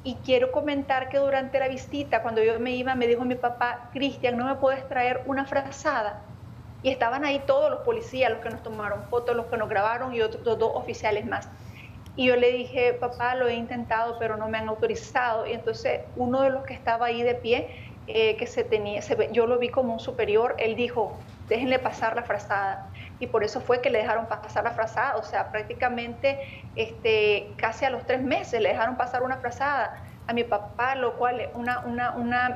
Y quiero comentar que durante la visita, cuando yo me iba, me dijo mi papá, Cristian, ¿no me puedes traer una frazada? Y estaban ahí todos los policías, los que nos tomaron fotos, los que nos grabaron y otros 2 oficiales más. Y yo le dije, papá, lo he intentado, pero no me han autorizado. Y entonces uno de los que estaba ahí de pie, yo lo vi como un superior, él dijo, déjenle pasar la frazada. Y por eso fue que le dejaron pasar la frazada. O sea, prácticamente casi a los 3 meses le dejaron pasar una frazada a mi papá, lo cual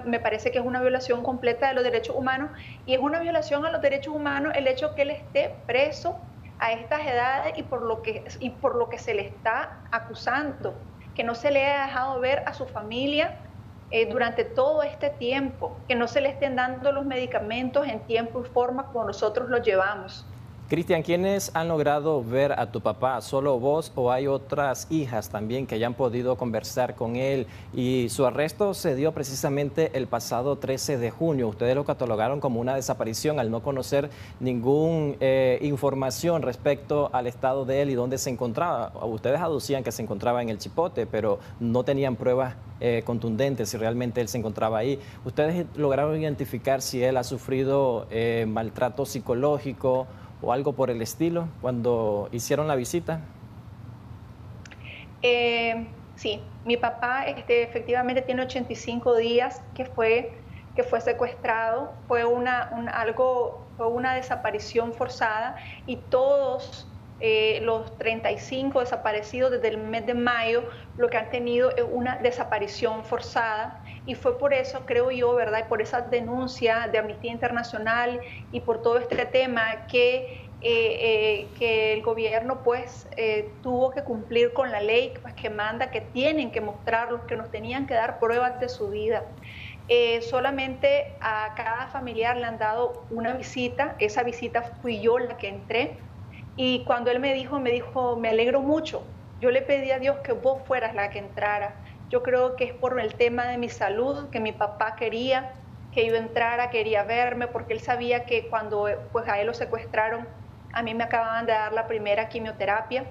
me parece que es una violación completa de los derechos humanos, y es una violación a los derechos humanos el hecho que él esté preso a estas edades y por lo que se le está acusando, que no se le haya dejado ver a su familia durante todo este tiempo, que no se le estén dando los medicamentos en tiempo y forma como nosotros los llevamos. Cristian, ¿quiénes han logrado ver a tu papá? ¿Solo vos o hay otras hijas también que hayan podido conversar con él? Y su arresto se dio precisamente el pasado 13 de junio. Ustedes lo catalogaron como una desaparición al no conocer ninguna información respecto al estado de él y dónde se encontraba. Ustedes aducían que se encontraba en el Chipote, pero no tenían pruebas contundentes si realmente él se encontraba ahí. ¿Ustedes lograron identificar si él ha sufrido maltrato psicológico o algo por el estilo cuando hicieron la visita? Sí, mi papá efectivamente tiene 85 días que fue secuestrado, fue una desaparición forzada y todos los 35 desaparecidos desde el mes de mayo lo que han tenido es una desaparición forzada y fue por eso, creo yo, ¿verdad? Y por esa denuncia de Amnistía Internacional y por todo este tema que el gobierno pues tuvo que cumplir con la ley pues, que manda, que tienen que mostrarlos, que nos tenían que dar pruebas de su vida. Solamente a cada familiar le han dado una visita, esa visita fui yo la que entré y cuando él me dijo, me alegro mucho, yo le pedí a Dios que vos fueras la que entrara. Yo creo que es por el tema de mi salud, que mi papá quería que yo entrara, quería verme, porque él sabía que cuando pues, a él lo secuestraron, a mí me acababan de dar la primera quimioterapia.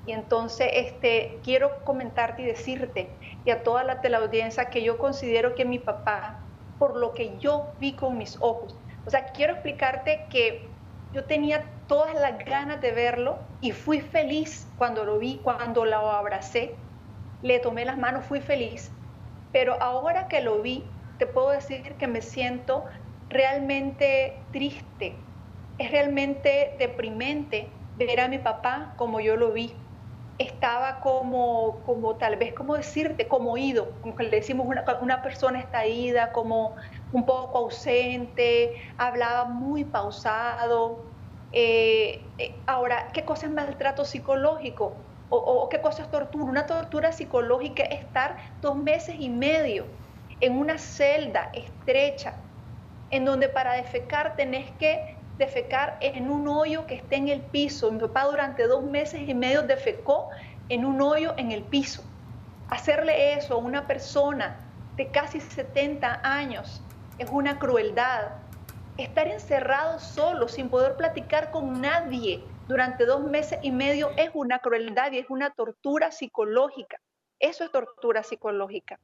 Y entonces quiero comentarte y decirte, y a toda la teleaudiencia, que yo considero que mi papá, por lo que yo vi con mis ojos, o sea, quiero explicarte que yo tenía todas las ganas de verlo y fui feliz cuando lo vi, cuando lo abracé, le tomé las manos, fui feliz, pero ahora que lo vi, te puedo decir que me siento realmente triste, es realmente deprimente ver a mi papá como yo lo vi. Estaba como tal vez, como decirte, como ido, como que le decimos una persona está ida, como un poco ausente, hablaba muy pausado. Ahora, ¿qué cosa es maltrato psicológico? ¿O qué cosa es tortura? Una tortura psicológica es estar 2 meses y medio en una celda estrecha, en donde para defecar tenés que defecar en un hoyo que esté en el piso. Mi papá durante 2 meses y medio defecó en un hoyo en el piso. Hacerle eso a una persona de casi 70 años es una crueldad. Estar encerrado solo, sin poder platicar con nadie durante 2 meses y medio es una crueldad y es una tortura psicológica. Eso es tortura psicológica.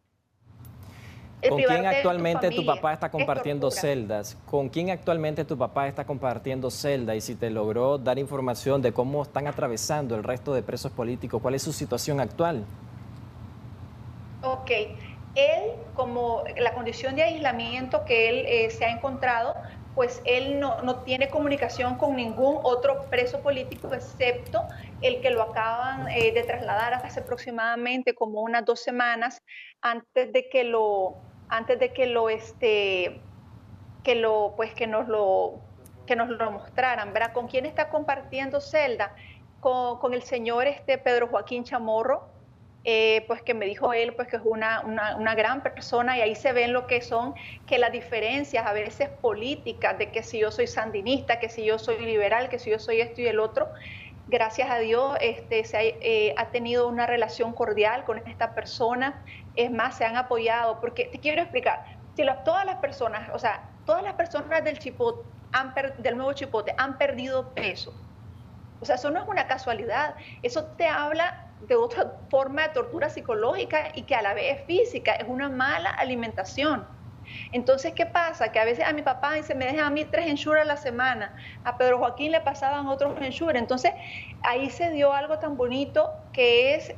¿Con quién actualmente tu papá está compartiendo celdas? ¿Con quién actualmente tu papá está compartiendo celda? Y si te logró dar información de cómo están atravesando el resto de presos políticos, ¿cuál es su situación actual? Ok, él, como la condición de aislamiento que él se ha encontrado, pues él no tiene comunicación con ningún otro preso político excepto el que lo acaban de trasladar hace aproximadamente como unas 2 semanas antes de que nos lo mostraran, ¿verdad? ¿Con quién está compartiendo celda? Con el señor Pedro Joaquín Chamorro, pues que me dijo él pues que es una gran persona y ahí se ven lo que son que las diferencias a veces políticas de que si yo soy sandinista, que si yo soy liberal, que si yo soy esto y el otro. Gracias a Dios ha tenido una relación cordial con esta persona, es más, se han apoyado, porque te quiero explicar, si todas las personas del Chipote, del nuevo Chipote han perdido peso, o sea, eso no es una casualidad, eso te habla de otra forma de tortura psicológica y que a la vez es física, es una mala alimentación. Entonces, ¿qué pasa? Que a veces a mi papá dice, me dejan a mí 3 Ensure a la semana, a Pedro Joaquín le pasaban otros Ensure. Entonces, ahí se dio algo tan bonito que es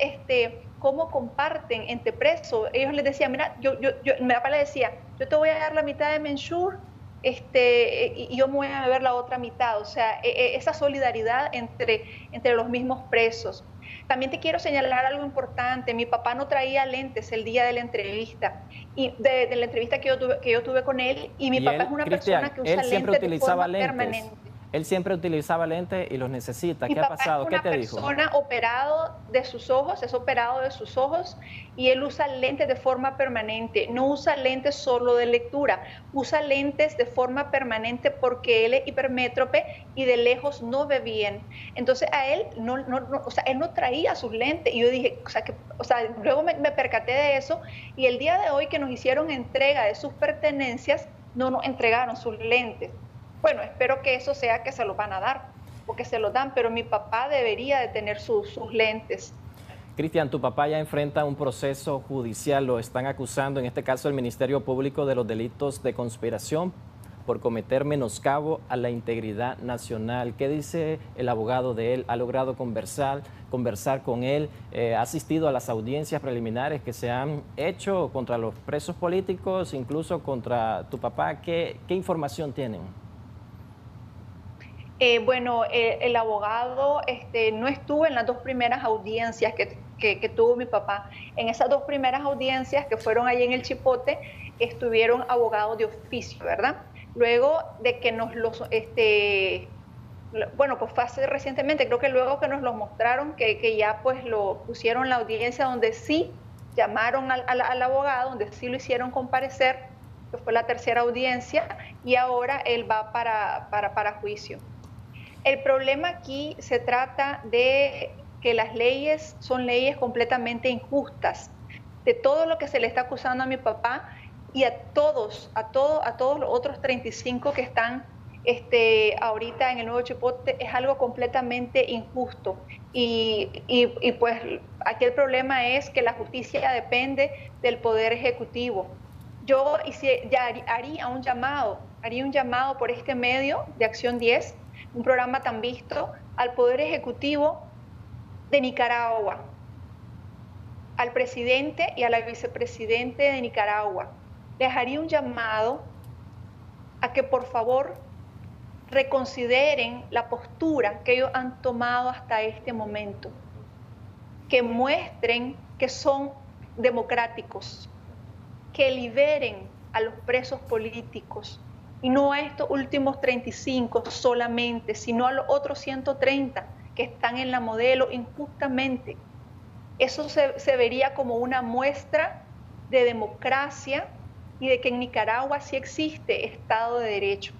cómo comparten entre presos. Ellos les decían, mira, mi papá le decía, yo te voy a dar la mitad de mi Ensure, y yo me voy a beber la otra mitad. O sea, esa solidaridad entre los mismos presos. También te quiero señalar algo importante. Mi papá no traía lentes el día de la entrevista, y de la entrevista que yo tuve con él, y mi papá es una persona que usa lentes de forma permanente. Él siempre utilizaba lentes y los necesita. ¿Qué ha pasado? ¿Qué te dijo? Mi papá es una persona operado de sus ojos, es operado de sus ojos y él usa lentes de forma permanente. No usa lentes solo de lectura, usa lentes de forma permanente porque él es hipermétrope y de lejos no ve bien. Entonces a él él no traía sus lentes y yo dije, luego me percaté de eso y el día de hoy que nos hicieron entrega de sus pertenencias, no nos entregaron sus lentes. Bueno, espero que eso sea que se los van a dar, porque se los dan, pero mi papá debería de tener sus lentes. Cristian, tu papá ya enfrenta un proceso judicial, lo están acusando, en este caso el Ministerio Público, de los delitos de conspiración por cometer menoscabo a la integridad nacional. ¿Qué dice el abogado de él? ¿Ha logrado conversar con él? ¿Ha asistido a las audiencias preliminares que se han hecho contra los presos políticos, incluso contra tu papá? ¿Qué información tienen? El abogado no estuvo en las dos primeras audiencias que tuvo mi papá. En esas dos primeras audiencias que fueron allí en el Chipote, estuvieron abogados de oficio, ¿verdad? Luego de que nos los, pues fue hace recientemente, creo que luego que nos los mostraron, que ya pues lo pusieron en la audiencia donde sí llamaron al abogado, donde sí lo hicieron comparecer, que fue la tercera audiencia, y ahora él va para juicio. El problema aquí se trata de que las leyes son leyes completamente injustas. De todo lo que se le está acusando a mi papá y a todos los otros 35 que están ahorita en el nuevo Chipote, es algo completamente injusto. Y pues aquí el problema es que la justicia depende del Poder Ejecutivo. Yo haría un llamado por este medio de Acción 10, un programa tan visto, al Poder Ejecutivo de Nicaragua, al presidente y a la vicepresidente de Nicaragua. Les haría un llamado a que por favor reconsideren la postura que ellos han tomado hasta este momento, que muestren que son democráticos, que liberen a los presos políticos, y no a estos últimos 35 solamente, sino a los otros 130 que están en la Modelo injustamente. Eso se vería como una muestra de democracia y de que en Nicaragua sí existe Estado de Derecho.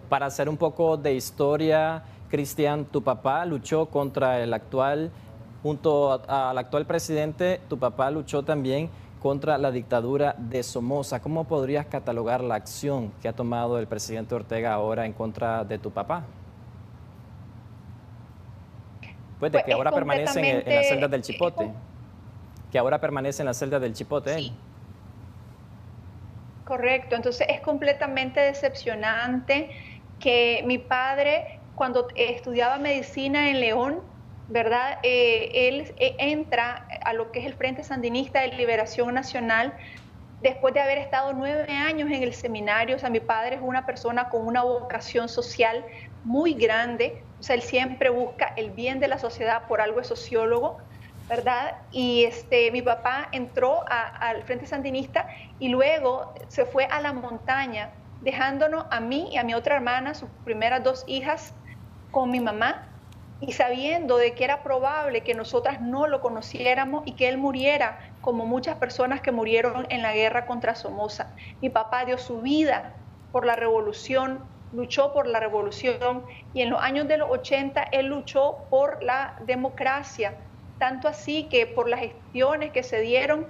Para hacer un poco de historia, Cristian, tu papá luchó contra el actual, junto al actual presidente, tu papá luchó también contra la dictadura de Somoza. ¿Cómo podrías catalogar la acción que ha tomado el presidente Ortega ahora en contra de tu papá? Pues de que ahora permanece en las celdas del Chipote. Que ahora permanece en las celdas del Chipote. Sí. Correcto. Entonces es completamente decepcionante que mi padre, cuando estudiaba medicina en León, ¿verdad? Él entra a lo que es el Frente Sandinista de Liberación Nacional después de haber estado 9 años en el seminario. O sea, mi padre es una persona con una vocación social muy grande. O sea, él siempre busca el bien de la sociedad, por algo es sociólogo, ¿verdad? Y mi papá entró al Frente Sandinista y luego se fue a la montaña, dejándonos a mí y a mi otra hermana, sus primeras 2 hijas, con mi mamá, y sabiendo de que era probable que nosotras no lo conociéramos y que él muriera como muchas personas que murieron en la guerra contra Somoza. Mi papá dio su vida por la revolución, luchó por la revolución, y en los años de los 80 él luchó por la democracia, tanto así que por las gestiones que se dieron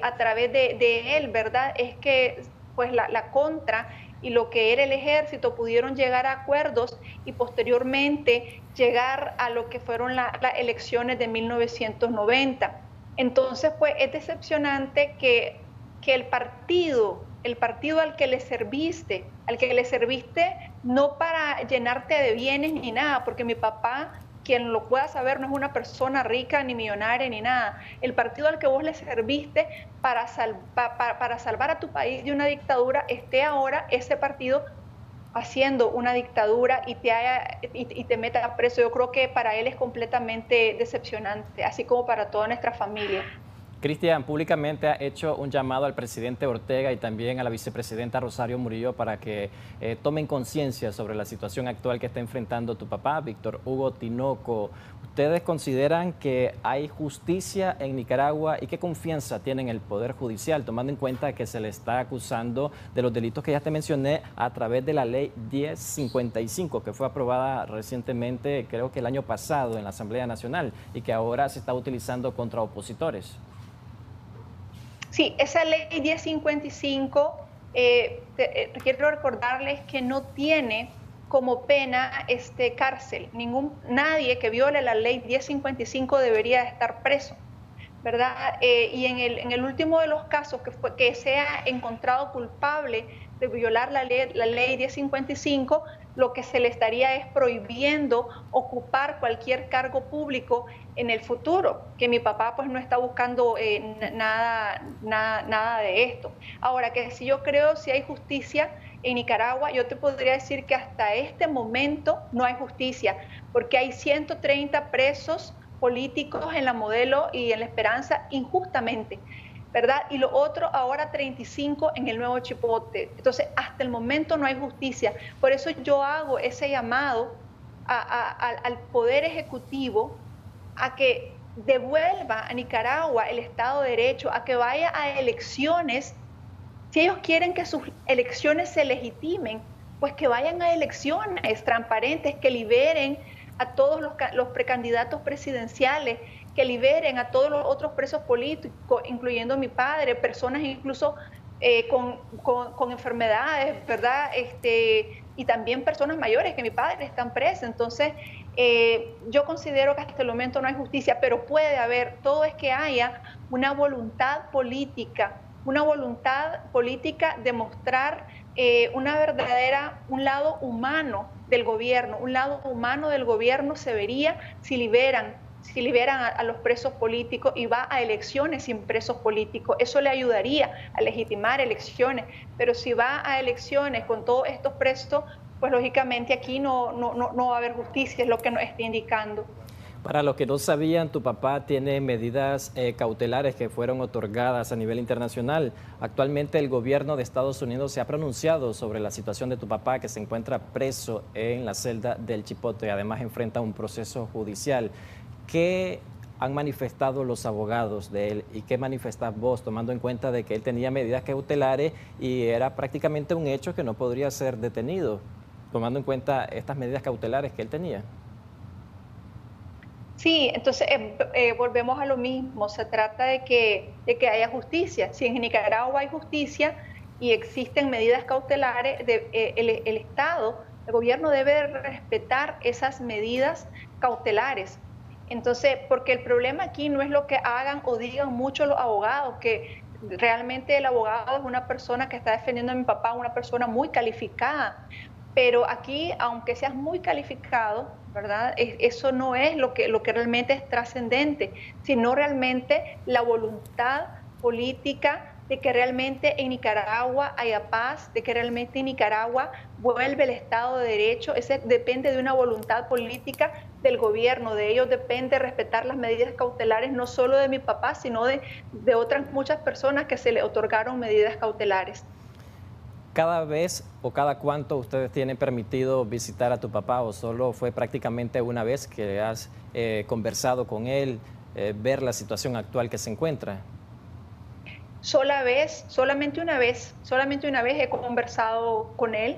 a través de él, ¿verdad? Es que pues la contra y lo que era el ejército pudieron llegar a acuerdos y posteriormente llegar a lo que fueron las elecciones de 1990. Entonces, pues es decepcionante que el partido al que le serviste no para llenarte de bienes ni nada, porque mi papá, quien lo pueda saber, no es una persona rica ni millonaria ni nada. El partido al que vos le serviste para salvar a tu país de una dictadura, esté ahora ese partido haciendo una dictadura y te meta preso. Yo creo que para él es completamente decepcionante, así como para toda nuestra familia. Cristian, públicamente ha hecho un llamado al presidente Ortega y también a la vicepresidenta Rosario Murillo para que tomen conciencia sobre la situación actual que está enfrentando tu papá, Víctor Hugo Tinoco. ¿Ustedes consideran que hay justicia en Nicaragua y qué confianza tienen el Poder Judicial, tomando en cuenta que se le está acusando de los delitos que ya te mencioné a través de la ley 1055, que fue aprobada recientemente, creo que el año pasado, en la Asamblea Nacional y que ahora se está utilizando contra opositores? Sí, esa ley 1055, quiero recordarles que no tiene como pena cárcel. Nadie que viole la ley 1055 debería estar preso, ¿verdad? Y en el último de los casos que sea encontrado culpable de violar la ley 1055, lo que se le estaría es prohibiendo ocupar cualquier cargo público en el futuro, que mi papá pues no está buscando nada de esto. Ahora, que si yo creo si hay justicia en Nicaragua, yo te podría decir que hasta este momento no hay justicia, porque hay 130 presos políticos en la Modelo y en La Esperanza injustamente, ¿verdad? Y lo otro, ahora 35 en el Nuevo Chipote. Entonces, hasta el momento no hay justicia. Por eso yo hago ese llamado al Poder Ejecutivo a que devuelva a Nicaragua el Estado de Derecho, a que vaya a elecciones. Si ellos quieren que sus elecciones se legitimen, pues que vayan a elecciones transparentes, que liberen a todos los precandidatos presidenciales, que liberen a todos los otros presos políticos, incluyendo a mi padre, personas incluso con enfermedades, ¿verdad? Y también personas mayores que mi padre están presas. Entonces, yo considero que hasta el momento no hay justicia, pero puede haber, todo es que haya una voluntad política de mostrar un lado humano del gobierno. Un lado humano del gobierno se vería si liberan a los presos políticos y va a elecciones sin presos políticos. Eso le ayudaría a legitimar elecciones, pero si va a elecciones con todos estos presos, pues lógicamente aquí no va a haber justicia, es lo que nos está indicando. Para los que no sabían, tu papá tiene medidas cautelares que fueron otorgadas a nivel internacional. Actualmente el gobierno de Estados Unidos se ha pronunciado sobre la situación de tu papá, que se encuentra preso en la celda del Chipote. Además enfrenta un proceso judicial. ¿Qué han manifestado los abogados de él y qué manifestás vos, tomando en cuenta de que él tenía medidas cautelares y era prácticamente un hecho que no podría ser detenido, tomando en cuenta estas medidas cautelares que él tenía? Sí, entonces volvemos a lo mismo, se trata de que haya justicia. Si en Nicaragua hay justicia y existen medidas cautelares, el Estado, el gobierno debe respetar esas medidas cautelares. Entonces, porque el problema aquí no es lo que hagan o digan mucho los abogados, que realmente el abogado es una persona que está defendiendo a mi papá, una persona muy calificada. Pero aquí, aunque seas muy calificado, ¿verdad? Eso no es lo que realmente es trascendente, sino realmente la voluntad política de que realmente en Nicaragua haya paz, de que realmente en Nicaragua vuelve el Estado de Derecho. Ese depende de una voluntad política del gobierno, de ellos depende respetar las medidas cautelares, no solo de mi papá, sino de otras muchas personas que se le otorgaron medidas cautelares. ¿Cada vez o cada cuánto ustedes tienen permitido visitar a tu papá o solo fue prácticamente una vez que has conversado con él, ver la situación actual que se encuentra? Solamente una vez he conversado con él.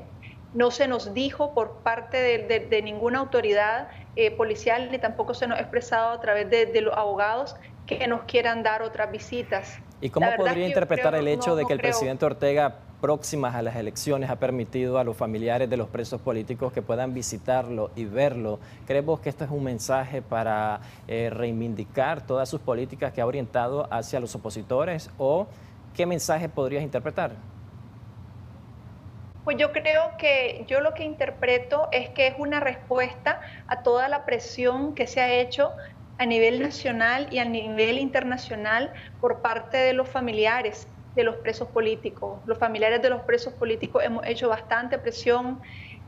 No se nos dijo por parte de ninguna autoridad policial, ni tampoco se nos ha expresado a través de los abogados que nos quieran dar otras visitas. ¿Y cómo podría interpretar el hecho de que el presidente Ortega, próximas a las elecciones, ha permitido a los familiares de los presos políticos que puedan visitarlo y verlo? ¿Creemos que esto es un mensaje para reivindicar todas sus políticas que ha orientado hacia los opositores? ¿O qué mensaje podrías interpretar? Pues yo lo que interpreto es que es una respuesta a toda la presión que se ha hecho a nivel nacional y a nivel internacional por parte de los familiares de los presos políticos. Los familiares de los presos políticos hemos hecho bastante presión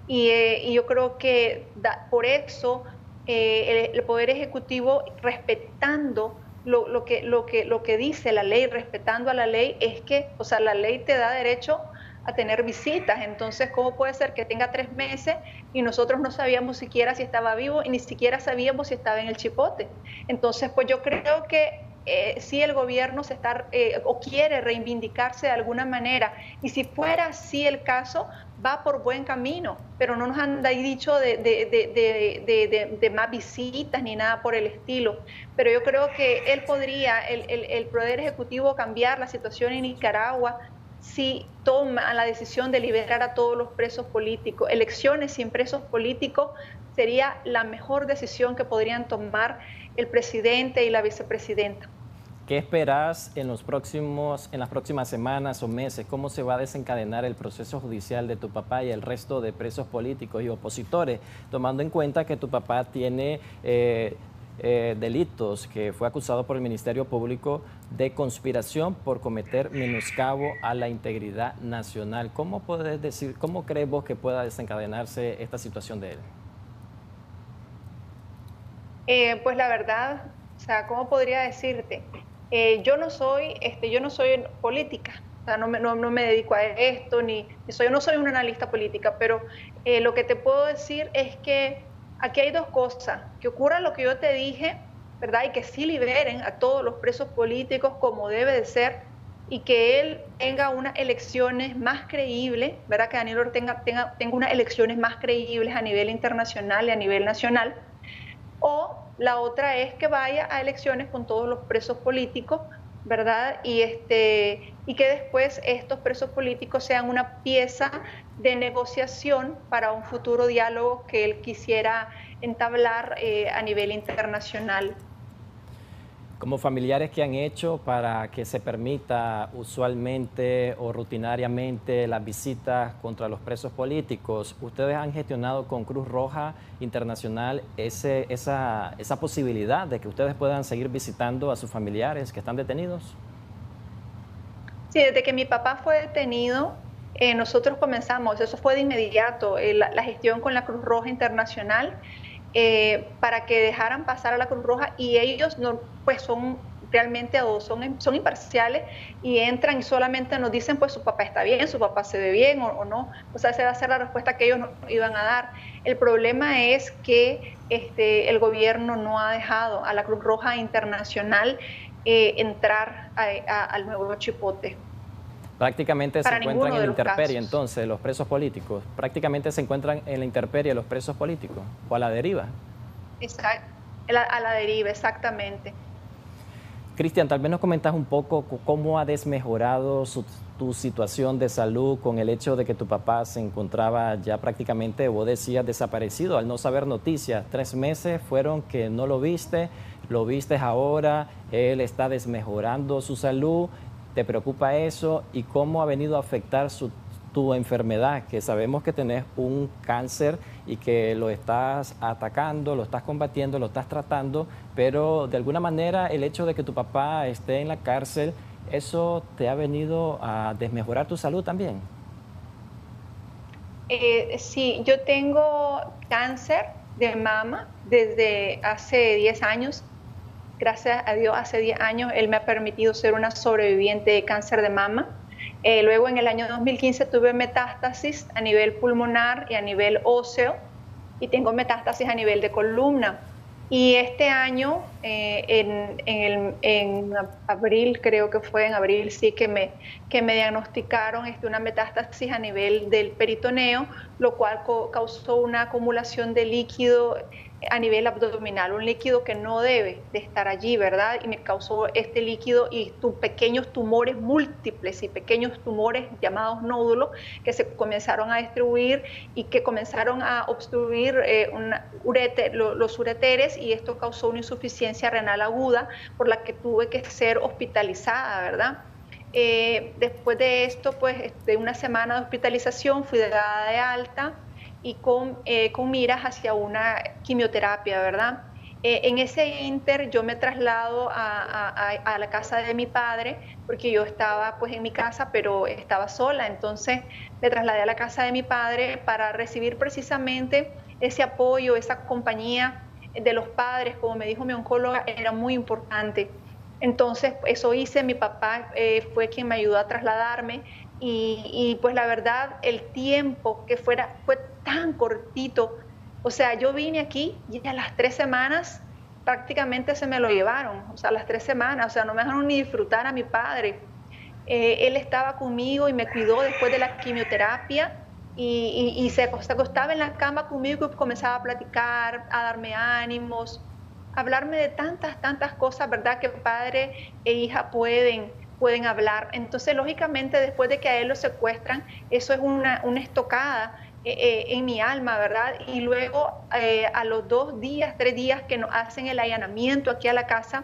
y yo creo que por eso el Poder Ejecutivo, respetando lo que dice la ley, respetando a la ley, es que, o sea, la ley te da derecho a tener visitas. Entonces, ¿cómo puede ser que tenga 3 meses y nosotros no sabíamos siquiera si estaba vivo y ni siquiera sabíamos si estaba en el chipote? Entonces, pues yo creo que si el gobierno se está o quiere reivindicarse de alguna manera, y si fuera así el caso, va por buen camino, pero no nos han dicho de más visitas ni nada por el estilo. Pero yo creo que él podría, el Poder Ejecutivo, cambiar la situación en Nicaragua si toma la decisión de liberar a todos los presos políticos. Elecciones sin presos políticos sería la mejor decisión que podrían tomar el presidente y la vicepresidenta. ¿Qué esperas en las próximas semanas o meses? ¿Cómo se va a desencadenar el proceso judicial de tu papá y el resto de presos políticos y opositores, tomando en cuenta que tu papá tiene delitos, que fue acusado por el Ministerio Público de conspiración por cometer menoscabo a la integridad nacional? ¿Cómo puedes decir, cómo crees vos que pueda desencadenarse esta situación de él? Pues la verdad, o sea, ¿cómo podría decirte? Yo no soy política, o sea, no me dedico a esto, no soy una analista política, pero lo que te puedo decir es que aquí hay 2 cosas: que ocurra lo que yo te dije, ¿verdad? Y que sí liberen a todos los presos políticos como debe de ser, y que él tenga unas elecciones más creíbles, ¿verdad? Que Daniel Ortega tenga unas elecciones más creíbles a nivel internacional y a nivel nacional. O la otra es que vaya a elecciones con todos los presos políticos, ¿verdad? Y que después estos presos políticos sean una pieza de negociación para un futuro diálogo que él quisiera entablar a nivel internacional. Como familiares, ¿qué han hecho para que se permita usualmente o rutinariamente las visitas contra los presos políticos? ¿Ustedes han gestionado con Cruz Roja Internacional esa posibilidad de que ustedes puedan seguir visitando a sus familiares que están detenidos? Sí, desde que mi papá fue detenido, nosotros comenzamos, eso fue de inmediato, la gestión con la Cruz Roja Internacional, para que dejaran pasar a la Cruz Roja, y ellos no, pues son realmente son imparciales y entran y solamente nos dicen pues su papá está bien, su papá se ve bien o no. O sea, esa va a ser la respuesta que ellos nos iban a dar. El problema es que el gobierno no ha dejado a la Cruz Roja Internacional entrar al nuevo chipote. Prácticamente se encuentran en la intemperie, entonces, los presos políticos. Prácticamente se encuentran en la intemperie los presos políticos, o a la deriva. Exacto, a la deriva, exactamente. Cristian, tal vez nos comentas un poco cómo ha desmejorado tu situación de salud con el hecho de que tu papá se encontraba ya prácticamente, vos decías, desaparecido, al no saber noticias. 3 meses fueron que no lo viste ahora, él está desmejorando su salud. ¿Te preocupa eso? ¿Y cómo ha venido a afectar tu enfermedad? Que sabemos que tenés un cáncer y que lo estás atacando, lo estás combatiendo, lo estás tratando, pero de alguna manera el hecho de que tu papá esté en la cárcel, ¿eso te ha venido a desmejorar tu salud también? Sí, yo tengo cáncer de mama desde hace 10 años. Gracias a Dios, hace 10 años Él me ha permitido ser una sobreviviente de cáncer de mama. Luego, en el año 2015, tuve metástasis a nivel pulmonar y a nivel óseo, y tengo metástasis a nivel de columna. Y este año, en abril, creo que fue en abril, sí, que me diagnosticaron una metástasis a nivel del peritoneo, lo cual causó una acumulación de líquido a nivel abdominal, un líquido que no debe de estar allí, ¿verdad? Y me causó este líquido y pequeños tumores múltiples y pequeños tumores llamados nódulos que se comenzaron a distribuir y que comenzaron a obstruir los ureteres, y esto causó una insuficiencia renal aguda por la que tuve que ser hospitalizada, ¿verdad? Después de esto, pues de una semana de hospitalización, fui dada de alta y con miras hacia una quimioterapia, ¿verdad? En ese inter yo me traslado a la casa de mi padre, porque yo estaba pues en mi casa, pero estaba sola. Entonces me trasladé a la casa de mi padre para recibir precisamente ese apoyo, esa compañía de los padres. Como me dijo mi oncóloga, era muy importante. Entonces, eso hice, mi papá fue quien me ayudó a trasladarme y pues la verdad, el tiempo que fue tan cortito. O sea, yo vine aquí y a las 3 semanas prácticamente se me lo llevaron, o sea, las 3 semanas, o sea, no me dejaron ni disfrutar a mi padre. Él estaba conmigo y me cuidó después de la quimioterapia y se acostaba en la cama conmigo y comenzaba a platicar, a darme ánimos, a hablarme de tantas cosas, ¿verdad?, que padre e hija pueden hablar. Entonces, lógicamente, después de que a él lo secuestran, eso es una estocada en mi alma, ¿verdad? Y luego, a los 2 días, 3 días que nos hacen el allanamiento aquí a la casa,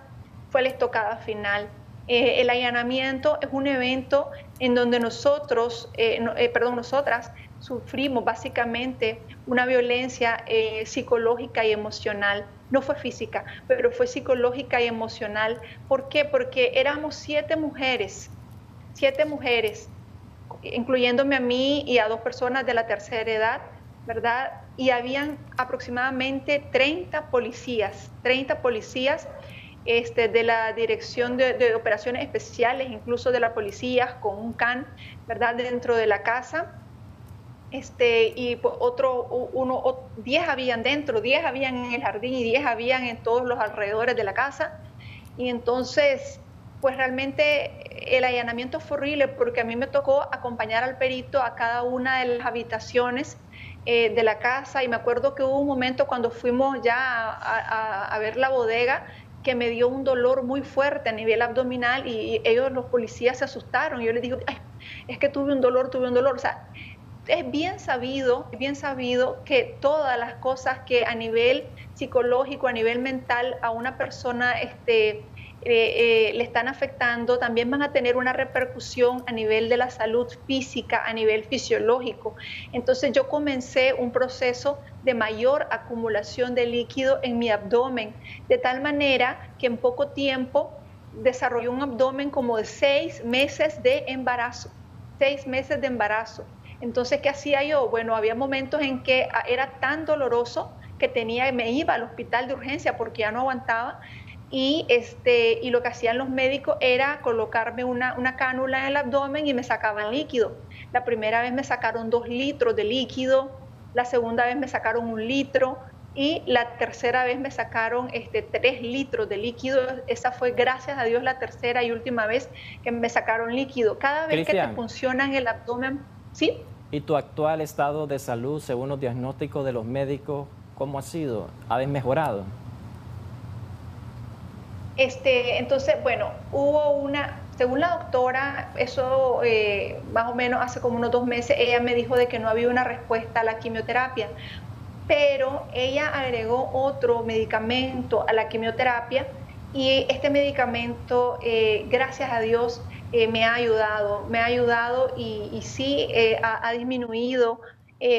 fue la estocada final. El allanamiento es un evento en donde nosotras sufrimos básicamente una violencia psicológica y emocional. No fue física, pero fue psicológica y emocional. ¿Por qué? Porque éramos 7 mujeres, incluyéndome a mí y a 2 personas de la tercera edad, ¿verdad? Y habían aproximadamente 30 policías de la Dirección de Operaciones Especiales, incluso de la policía, con un can, ¿verdad?, dentro de la casa. Y 10 habían dentro, 10 habían en el jardín y 10 habían en todos los alrededores de la casa. Y entonces, pues realmente el allanamiento fue horrible porque a mí me tocó acompañar al perito a cada una de las habitaciones de la casa. Y me acuerdo que hubo un momento cuando fuimos ya a ver la bodega que me dio un dolor muy fuerte a nivel abdominal y los policías se asustaron. Y yo les dije, ay, es que tuve un dolor. O sea, es bien sabido que todas las cosas que a nivel psicológico, a nivel mental a una persona le están afectando, también van a tener una repercusión a nivel de la salud física, a nivel fisiológico. Entonces yo comencé un proceso de mayor acumulación de líquido en mi abdomen, de tal manera que en poco tiempo desarrollé un abdomen como de 6 meses de embarazo. 6 meses de embarazo. Entonces, ¿qué hacía yo? Bueno, había momentos en que era tan doloroso que me iba al hospital de urgencia porque ya no aguantaba y lo que hacían los médicos era colocarme una cánula en el abdomen y me sacaban líquido. La primera vez me sacaron 2 litros de líquido, la segunda vez me sacaron 1 litro y la tercera vez me sacaron 3 litros de líquido. Esa fue, gracias a Dios, la tercera y última vez que me sacaron líquido. Cada vez Cristian, que te funcionan el abdomen, ¿sí? ¿Y tu actual estado de salud, según los diagnósticos de los médicos, cómo ha sido? ¿Ha desmejorado? Entonces, bueno, según la doctora, eso más o menos hace como unos 2 meses, ella me dijo de que no había una respuesta a la quimioterapia, pero ella agregó otro medicamento a la quimioterapia y este medicamento, gracias a Dios, me ha ayudado y sí ha disminuido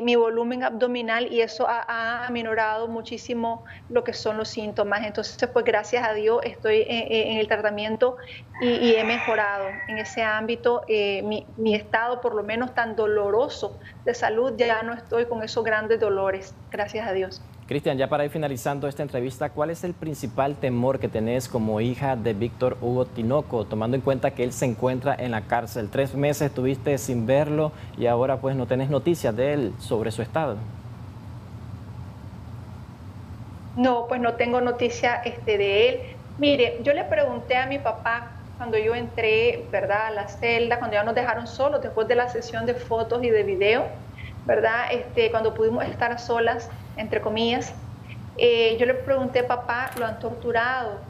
mi volumen abdominal y eso ha aminorado muchísimo lo que son los síntomas. Entonces, pues gracias a Dios estoy en el tratamiento y he mejorado en ese ámbito. Mi estado, por lo menos tan doloroso de salud, ya no estoy con esos grandes dolores, gracias a Dios. Cristian, ya para ir finalizando esta entrevista, ¿cuál es el principal temor que tenés como hija de Víctor Hugo Tinoco, tomando en cuenta que él se encuentra en la cárcel? 3 meses estuviste sin verlo y ahora pues no tenés noticias de él sobre su estado. No, pues no tengo noticia de él. Mire, yo le pregunté a mi papá cuando yo entré, ¿verdad?, a la celda, cuando ya nos dejaron solos después de la sesión de fotos y de video, ¿verdad?, cuando pudimos estar a solas, entre comillas, yo le pregunté, papá, ¿lo han torturado?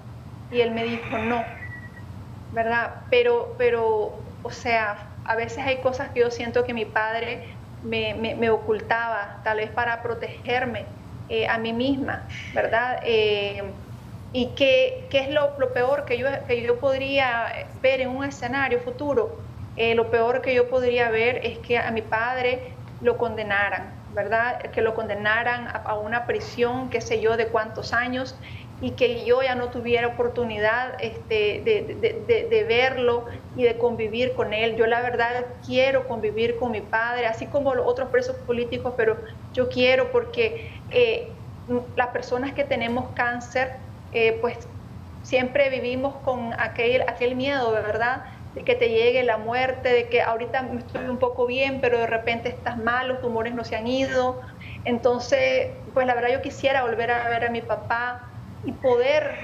Y él me dijo, no, ¿verdad? Pero, o sea, a veces hay cosas que yo siento que mi padre me ocultaba, tal vez para protegerme a mí misma, ¿verdad? Y qué es lo peor que yo podría ver en un escenario futuro. Lo peor que yo podría ver es que a mi padre lo condenaran, ¿verdad? Que lo condenaran a una prisión, qué sé yo, de cuántos años, y que yo ya no tuviera oportunidad de verlo y de convivir con él. Yo la verdad quiero convivir con mi padre, así como los otros presos políticos, pero yo quiero porque las personas que tenemos cáncer, pues siempre vivimos con aquel miedo, ¿verdad?, de que te llegue la muerte, de que ahorita estoy un poco bien, pero de repente estás mal, los tumores no se han ido. Entonces, pues la verdad yo quisiera volver a ver a mi papá y poder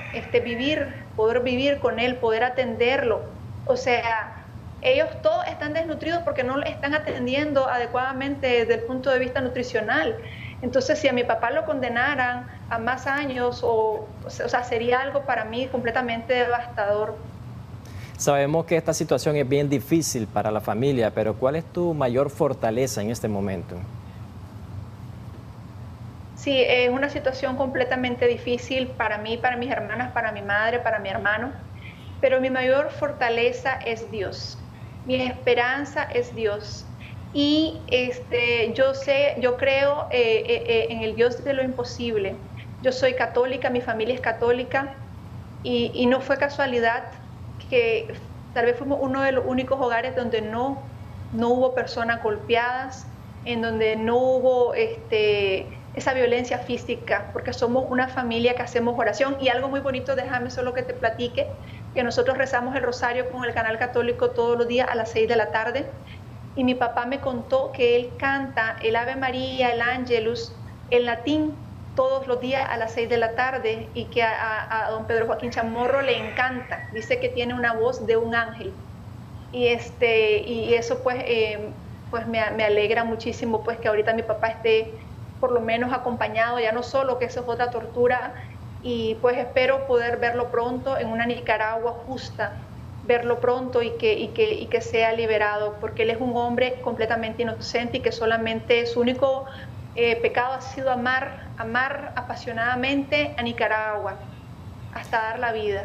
vivir con él, poder atenderlo. O sea, ellos todos están desnutridos porque no lo están atendiendo adecuadamente desde el punto de vista nutricional. Entonces, si a mi papá lo condenaran a más años, o sea, sería algo para mí completamente devastador. Sabemos que esta situación es bien difícil para la familia, pero ¿cuál es tu mayor fortaleza en este momento? Sí, es una situación completamente difícil para mí, para mis hermanas, para mi madre, para mi hermano, pero mi mayor fortaleza es Dios. Mi esperanza es Dios. Y yo creo en el Dios de lo imposible. Yo soy católica, mi familia es católica, y no fue casualidad que tal vez fuimos uno de los únicos hogares donde no hubo personas golpeadas, en donde no hubo esa violencia física, porque somos una familia que hacemos oración. Y algo muy bonito, déjame solo que te platique, que nosotros rezamos el rosario con el canal católico todos los días a las 6 de la tarde, y mi papá me contó que él canta el Ave María, el Ángelus, en latín, todos los días a las 6 de la tarde, y que a don Pedro Joaquín Chamorro le encanta, dice que tiene una voz de un ángel, y eso pues me alegra muchísimo, pues que ahorita mi papá esté por lo menos acompañado, ya no solo, que eso es otra tortura, y pues espero poder verlo pronto en una Nicaragua justa, verlo pronto y que sea liberado, porque él es un hombre completamente inocente y que solamente su único pecado ha sido amar apasionadamente a Nicaragua hasta dar la vida.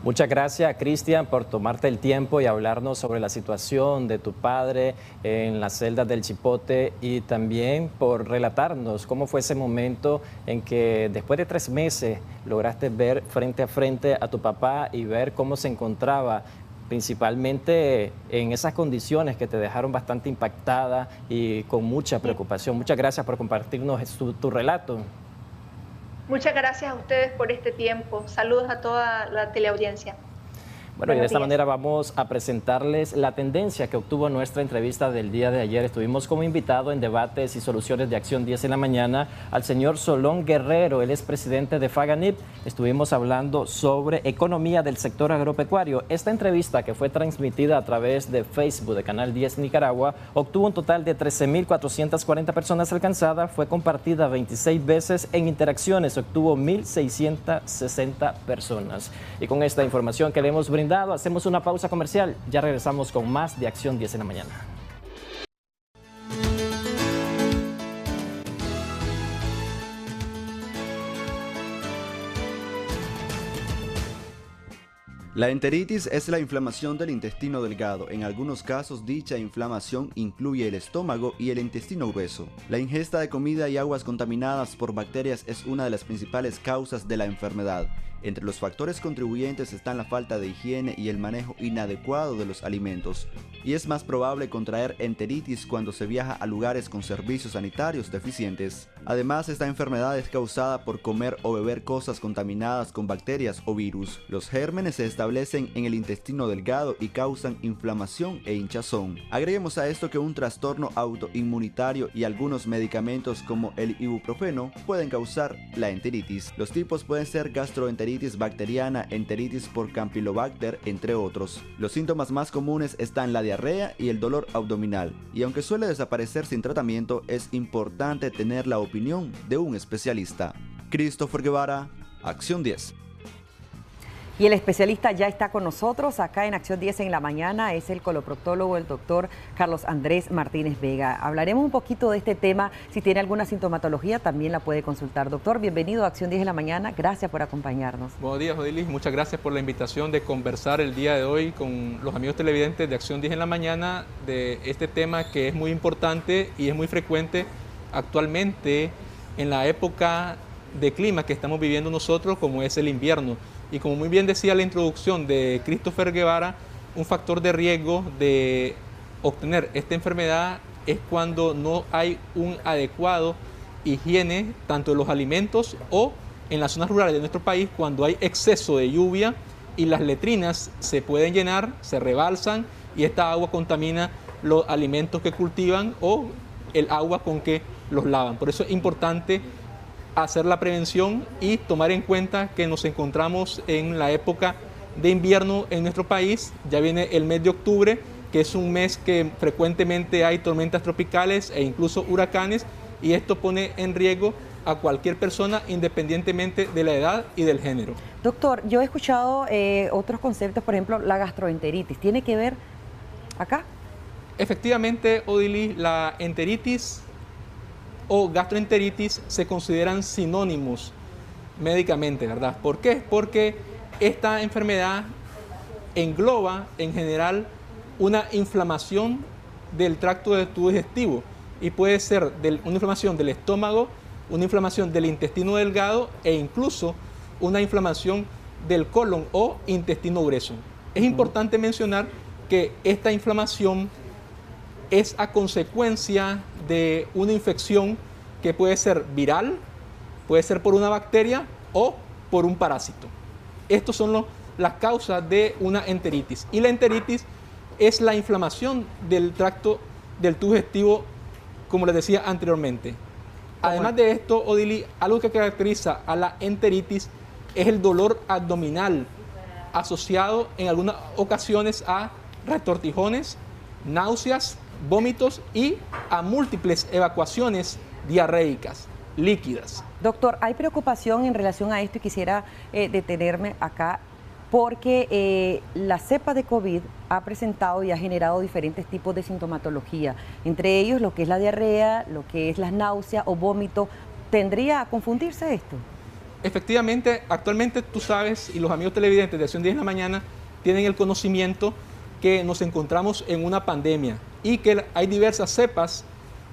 Muchas gracias, Cristian, por tomarte el tiempo y hablarnos sobre la situación de tu padre en las celdas del Chipote, y también por relatarnos cómo fue ese momento en que después de 3 meses lograste ver frente a frente a tu papá y ver cómo se encontraba, principalmente en esas condiciones que te dejaron bastante impactada y con mucha preocupación. Muchas gracias por compartirnos tu relato. Muchas gracias a ustedes por este tiempo. Saludos a toda la teleaudiencia. Bueno, y de esta manera vamos a presentarles la tendencia que obtuvo nuestra entrevista del día de ayer. Estuvimos como invitado en Debates y Soluciones de Acción 10 en la mañana al señor Solón Guerrero, él es presidente de FAGANIP. Estuvimos hablando sobre economía del sector agropecuario. Esta entrevista, que fue transmitida a través de Facebook de Canal 10 Nicaragua, obtuvo un total de 13.440 personas alcanzadas, fue compartida 26 veces en interacciones, obtuvo 1.660 personas. Y con esta información que le hemos brindado, hacemos una pausa comercial. Ya regresamos con más de Acción 10 en la mañana. La enteritis es la inflamación del intestino delgado. En algunos casos, dicha inflamación incluye el estómago y el intestino grueso. La ingesta de comida y aguas contaminadas por bacterias es una de las principales causas de la enfermedad. Entre los factores contribuyentes están la falta de higiene y el manejo inadecuado de los alimentos, y es más probable contraer enteritis cuando se viaja a lugares con servicios sanitarios deficientes. Además, esta enfermedad es causada por comer o beber cosas contaminadas con bacterias o virus. Los gérmenes se establecen en el intestino delgado y causan inflamación e hinchazón. Agreguemos a esto que un trastorno autoinmunitario y algunos medicamentos como el ibuprofeno pueden causar la enteritis. Los tipos pueden ser gastroenteritis bacteriana, enteritis por Campylobacter, entre otros. Los síntomas más comunes están la diarrea y el dolor abdominal, y aunque suele desaparecer sin tratamiento, es importante tener la opinión de un especialista. Christopher Guevara, Acción 10. Y el especialista ya está con nosotros acá en Acción 10 en la mañana, es el coloproctólogo, el doctor Carlos Andrés Martínez Vega. Hablaremos un poquito de este tema, si tiene alguna sintomatología también la puede consultar. Doctor, bienvenido a Acción 10 en la mañana, gracias por acompañarnos. Buenos días, Odilis, muchas gracias por la invitación de conversar el día de hoy con los amigos televidentes de Acción 10 en la mañana de este tema que es muy importante y es muy frecuente actualmente en la época de clima que estamos viviendo nosotros, como es el invierno. Y como muy bien decía la introducción de Christopher Guevara, un factor de riesgo de obtener esta enfermedad es cuando no hay un adecuado higiene tanto de los alimentos o en las zonas rurales de nuestro país, cuando hay exceso de lluvia y las letrinas se pueden llenar, se rebalsan y esta agua contamina los alimentos que cultivan o el agua con que los lavan. Por eso es importante hacer la prevención y tomar en cuenta que nos encontramos en la época de invierno en nuestro país. Ya viene el mes de octubre, que es un mes que frecuentemente hay tormentas tropicales e incluso huracanes, y esto pone en riesgo a cualquier persona independientemente de la edad y del género. Doctor, yo he escuchado otros conceptos, por ejemplo, la gastroenteritis. ¿Tiene que ver acá? Efectivamente, Odili, la enteritis o gastroenteritis se consideran sinónimos médicamente, ¿verdad? ¿Por qué? Porque esta enfermedad engloba en general una inflamación del tracto del tubo digestivo y puede ser una inflamación del estómago, una inflamación del intestino delgado e incluso una inflamación del colon o intestino grueso. Es importante mencionar que esta inflamación es a consecuencia de una infección que puede ser viral, puede ser por una bacteria o por un parásito. Estas son las causas de una enteritis. Y la enteritis es la inflamación del tracto del tubo digestivo, como les decía anteriormente. Además de esto, Odili, algo que caracteriza a la enteritis es el dolor abdominal asociado en algunas ocasiones a retortijones, náuseas, vómitos y a múltiples evacuaciones diarreicas, líquidas. Doctor, hay preocupación en relación a esto y quisiera detenerme acá porque la cepa de COVID ha presentado y ha generado diferentes tipos de sintomatología, entre ellos lo que es la diarrea, lo que es las náuseas o vómito. ¿Tendría a confundirse esto? Efectivamente, actualmente tú sabes y los amigos televidentes de Acción 10 en la Mañana tienen el conocimiento que nos encontramos en una pandemia y que hay diversas cepas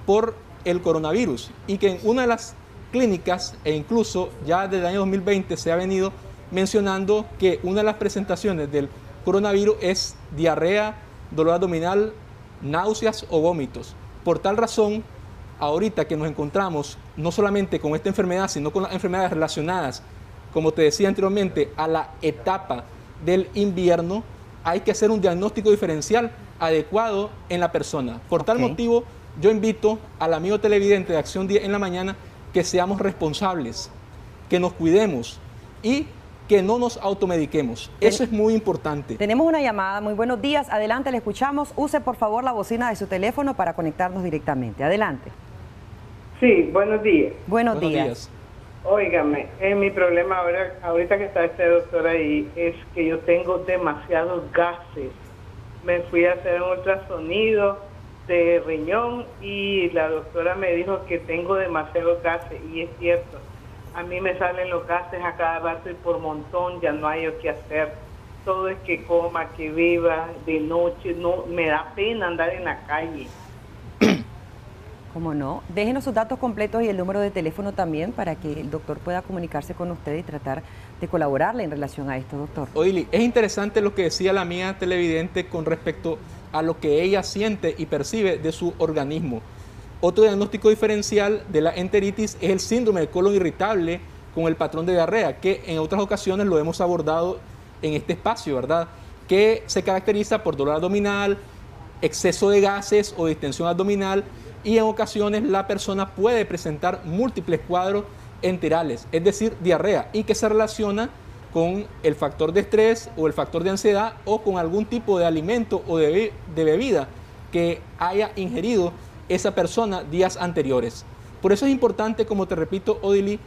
por el coronavirus y que en una de las clínicas e incluso ya desde el año 2020 se ha venido mencionando que una de las presentaciones del coronavirus es diarrea, dolor abdominal, náuseas o vómitos. Por tal razón, ahorita que nos encontramos no solamente con esta enfermedad, sino con las enfermedades relacionadas, como te decía anteriormente, a la etapa del invierno, hay que hacer un diagnóstico diferencial adecuado en la persona. Por tal motivo, yo invito al amigo televidente de Acción 10 en la Mañana que seamos responsables, que nos cuidemos y que no nos automediquemos. Eso es muy importante. Tenemos una llamada. Muy buenos días. Adelante, le escuchamos. Use, por favor, la bocina de su teléfono para conectarnos directamente. Adelante. Sí, buenos días. Buenos días. Óigame, mi problema ahorita que está este doctor ahí, es que yo tengo demasiados gases. Me fui a hacer un ultrasonido de riñón y la doctora me dijo que tengo demasiados gases, y es cierto. A mí me salen los gases a cada rato y por montón, ya no hay qué hacer. Todo es que coma, que viva, de noche, no me da pena andar en la calle. ¿Cómo no? Déjenos sus datos completos y el número de teléfono también para que el doctor pueda comunicarse con usted y tratar de colaborarle en relación a esto, doctor. Odili, es interesante lo que decía la mía televidente con respecto a lo que ella siente y percibe de su organismo. Otro diagnóstico diferencial de la enteritis es el síndrome del colon irritable con el patrón de diarrea, que en otras ocasiones lo hemos abordado en este espacio, ¿verdad? Que se caracteriza por dolor abdominal, exceso de gases o distensión abdominal, y en ocasiones la persona puede presentar múltiples cuadros enterales, es decir, diarrea, y que se relaciona con el factor de estrés o el factor de ansiedad o con algún tipo de alimento o de bebida que haya ingerido esa persona días anteriores. Por eso es importante, como te repito, Odili,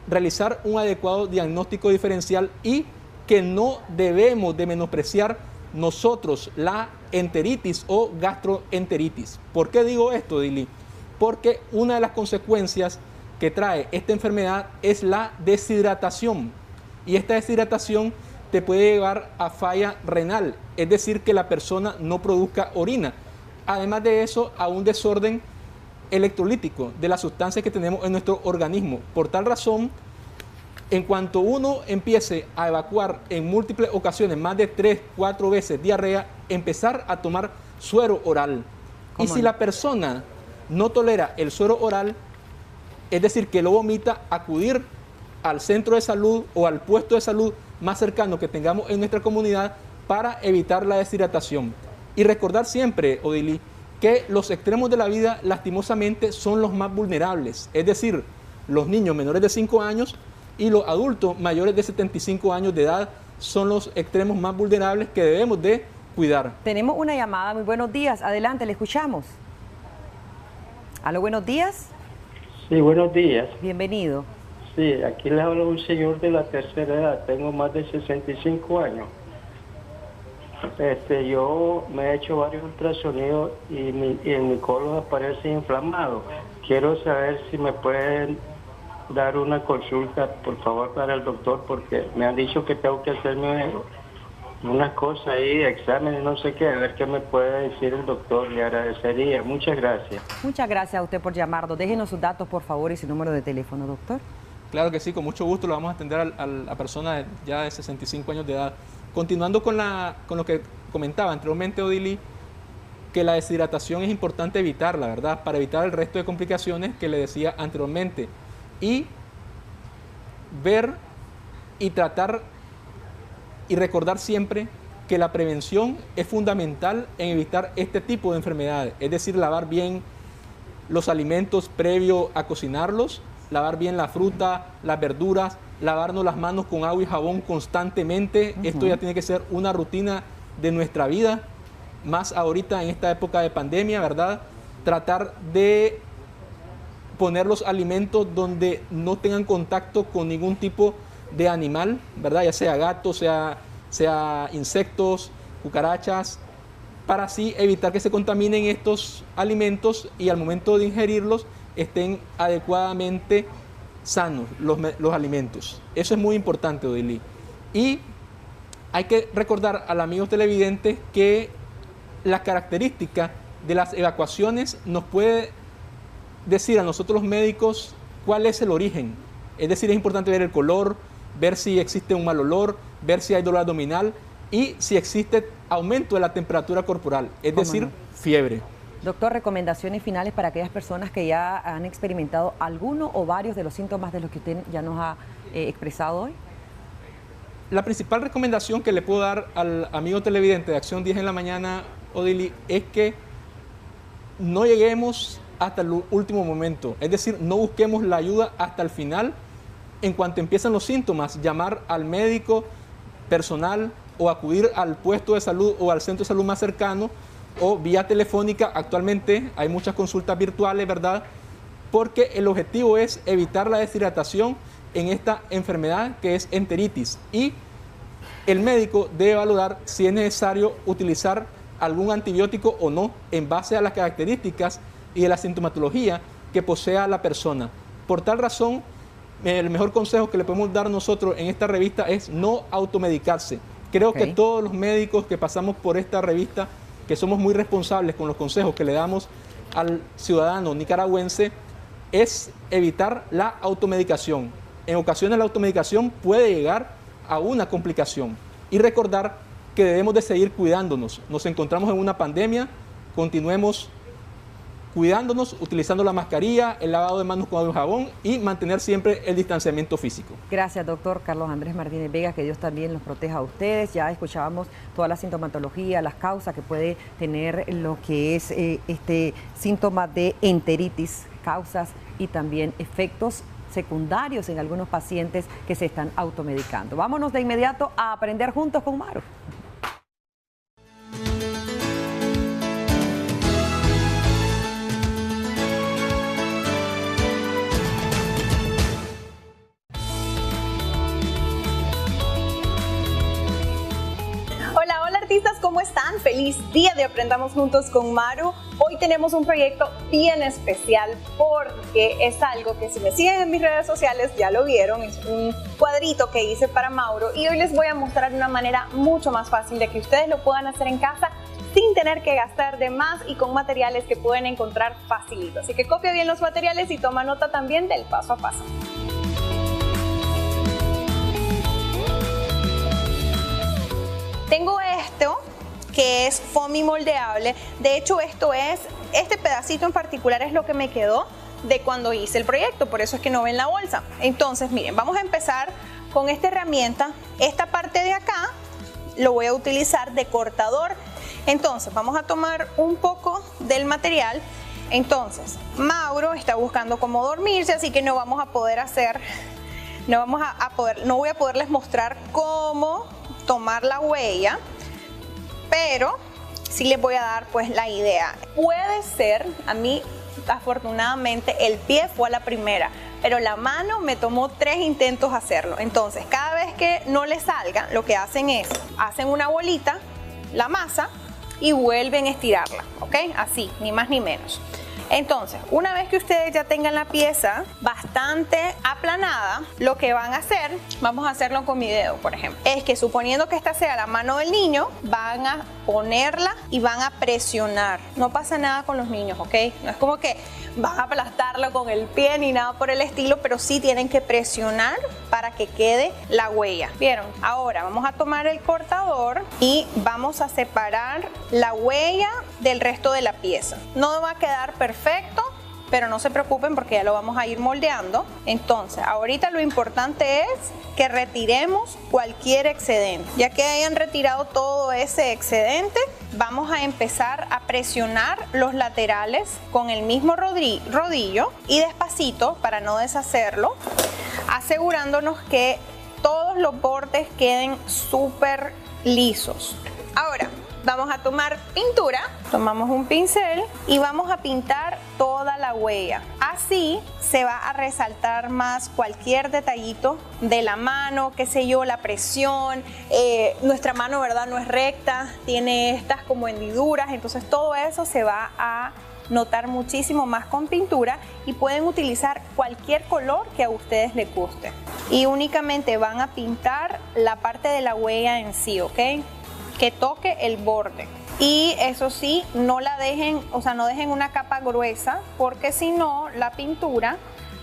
realizar un adecuado diagnóstico diferencial y que no debemos de menospreciar nosotros la enteritis o gastroenteritis. ¿Por qué digo esto, Odili? Porque una de las consecuencias que trae esta enfermedad es la deshidratación, y esta deshidratación te puede llevar a falla renal, es decir, que la persona no produzca orina. Además de eso, a un desorden electrolítico de las sustancias que tenemos en nuestro organismo. Por tal razón, en cuanto uno empiece a evacuar en múltiples ocasiones, más de 3-4 veces diarrea, empezar a tomar suero oral. Y si la persona no tolera el suero oral, es decir, que lo vomita, acudir al centro de salud o al puesto de salud más cercano que tengamos en nuestra comunidad para evitar la deshidratación. Y recordar siempre, Odili, que los extremos de la vida lastimosamente son los más vulnerables, es decir, los niños menores de 5 años y los adultos mayores de 75 años de edad son los extremos más vulnerables que debemos de cuidar. Tenemos una llamada, muy buenos días, adelante, le escuchamos. Aló, buenos días. Sí, buenos días. Bienvenido. Sí, aquí le habla un señor de la tercera edad, tengo más de 65 años. Yo me he hecho varios ultrasonidos y en mi colon aparece inflamado. Quiero saber si me pueden dar una consulta, por favor, para el doctor, porque me han dicho que tengo que hacerme unas cosas ahí, exámenes, no sé qué, a ver qué me puede decir el doctor, le agradecería. Muchas gracias. Muchas gracias a usted por llamarnos. Déjenos sus datos, por favor, y su número de teléfono, doctor. Claro que sí, con mucho gusto lo vamos a atender a la persona ya de 65 años de edad. Continuando con lo que comentaba anteriormente, Odili, que la deshidratación es importante evitarla, ¿verdad? Para evitar el resto de complicaciones que le decía anteriormente. Y ver y tratar y recordar siempre que la prevención es fundamental en evitar este tipo de enfermedades. Es decir, lavar bien los alimentos previo a cocinarlos, lavar bien la fruta, las verduras, lavarnos las manos con agua y jabón constantemente. Esto ya tiene que ser una rutina de nuestra vida, más ahorita en esta época de pandemia, ¿verdad? Tratar de poner los alimentos donde no tengan contacto con ningún tipo de animal, ¿verdad? Ya sea gato, sea insectos, cucarachas, para así evitar que se contaminen estos alimentos y al momento de ingerirlos estén adecuadamente sanos los alimentos. Eso es muy importante, Odili. Y hay que recordar al amigo televidente que la característica de las evacuaciones nos puede decir a nosotros los médicos cuál es el origen. Es decir, es importante ver el color, ver si existe un mal olor, ver si hay dolor abdominal y si existe aumento de la temperatura corporal, es decir, fiebre. Doctor, recomendaciones finales para aquellas personas que ya han experimentado alguno o varios de los síntomas de los que usted ya nos ha expresado hoy. La principal recomendación que le puedo dar al amigo televidente de Acción 10 en la mañana, Odili, es que no lleguemos hasta el último momento. Es decir, no busquemos la ayuda hasta el final. En cuanto empiezan los síntomas, llamar al médico personal o acudir al puesto de salud o al centro de salud más cercano o vía telefónica. Actualmente hay muchas consultas virtuales, ¿verdad? Porque el objetivo es evitar la deshidratación en esta enfermedad que es enteritis. Y el médico debe valorar si es necesario utilizar algún antibiótico o no en base a las características y de la sintomatología que posea la persona. Por tal razón, el mejor consejo que le podemos dar nosotros en esta revista es no automedicarse. Creo que todos los médicos que pasamos por esta revista, que somos muy responsables con los consejos que le damos al ciudadano nicaragüense, es evitar la automedicación. En ocasiones la automedicación puede llegar a una complicación. Y recordar que debemos de seguir cuidándonos. Nos encontramos en una pandemia, continuemos cuidándonos, utilizando la mascarilla, el lavado de manos con agua y jabón y mantener siempre el distanciamiento físico. Gracias, doctor Carlos Andrés Martínez Vega, que Dios también los proteja a ustedes. Ya escuchábamos toda la sintomatología, las causas que puede tener lo que es este síntoma de enteritis, causas y también efectos secundarios en algunos pacientes que se están automedicando. Vámonos de inmediato a aprender juntos con Maru. ¿Cómo están? Feliz día de Aprendamos Juntos con Maru. Hoy tenemos un proyecto bien especial porque es algo que si me siguen en mis redes sociales ya lo vieron, es un cuadrito que hice para Mauro y hoy les voy a mostrar de una manera mucho más fácil de que ustedes lo puedan hacer en casa sin tener que gastar de más y con materiales que pueden encontrar facilito. Así que copia bien los materiales y toma nota también del paso a paso. Tengo esto que es foamy moldeable. De hecho, este pedacito en particular es lo que me quedó de cuando hice el proyecto, por eso es que no ven la bolsa. Entonces, miren, vamos a empezar con esta herramienta. Esta parte de acá lo voy a utilizar de cortador. Entonces, vamos a tomar un poco del material. Entonces, Mauro está buscando cómo dormirse, así que no vamos a poder hacer, no voy a poderles mostrar cómo tomar la huella, pero sí les voy a dar pues la idea. Puede ser, a mí afortunadamente el pie fue a la primera, pero la mano me tomó 3 intentos hacerlo. Entonces, cada vez que no les salga, lo que hacen es, hacen una bolita, la masa, y vuelven a estirarla, ¿ok? Así, ni más ni menos. Entonces, una vez que ustedes ya tengan la pieza bastante aplanada, lo que van a hacer, vamos a hacerlo con mi dedo, por ejemplo, es que suponiendo que esta sea la mano del niño, van a ponerla y van a presionar. No pasa nada con los niños, ¿ok? No es como que van a aplastarlo con el pie ni nada por el estilo, pero sí tienen que presionar para que quede la huella. ¿Vieron? Ahora vamos a tomar el cortador y vamos a separar la huella del resto de la pieza. No va a quedar perfecto, pero no se preocupen porque ya lo vamos a ir moldeando. Entonces, ahorita lo importante es que retiremos cualquier excedente. Ya que hayan retirado todo ese excedente, vamos a empezar a presionar los laterales con el mismo rodillo y despacito para no deshacerlo, asegurándonos que todos los bordes queden súper lisos. Ahora, vamos a tomar pintura, tomamos un pincel y vamos a pintar toda la huella. Así se va a resaltar más cualquier detallito de la mano, qué sé yo, la presión. Nuestra mano, ¿verdad? No es recta, tiene estas como hendiduras, entonces todo eso se va a notar muchísimo más con pintura y pueden utilizar cualquier color que a ustedes les guste. Y únicamente van a pintar la parte de la huella en sí, ¿ok? Que toque el borde. Y eso sí, no la dejen, o sea, no dejen una capa gruesa, porque si no, la pintura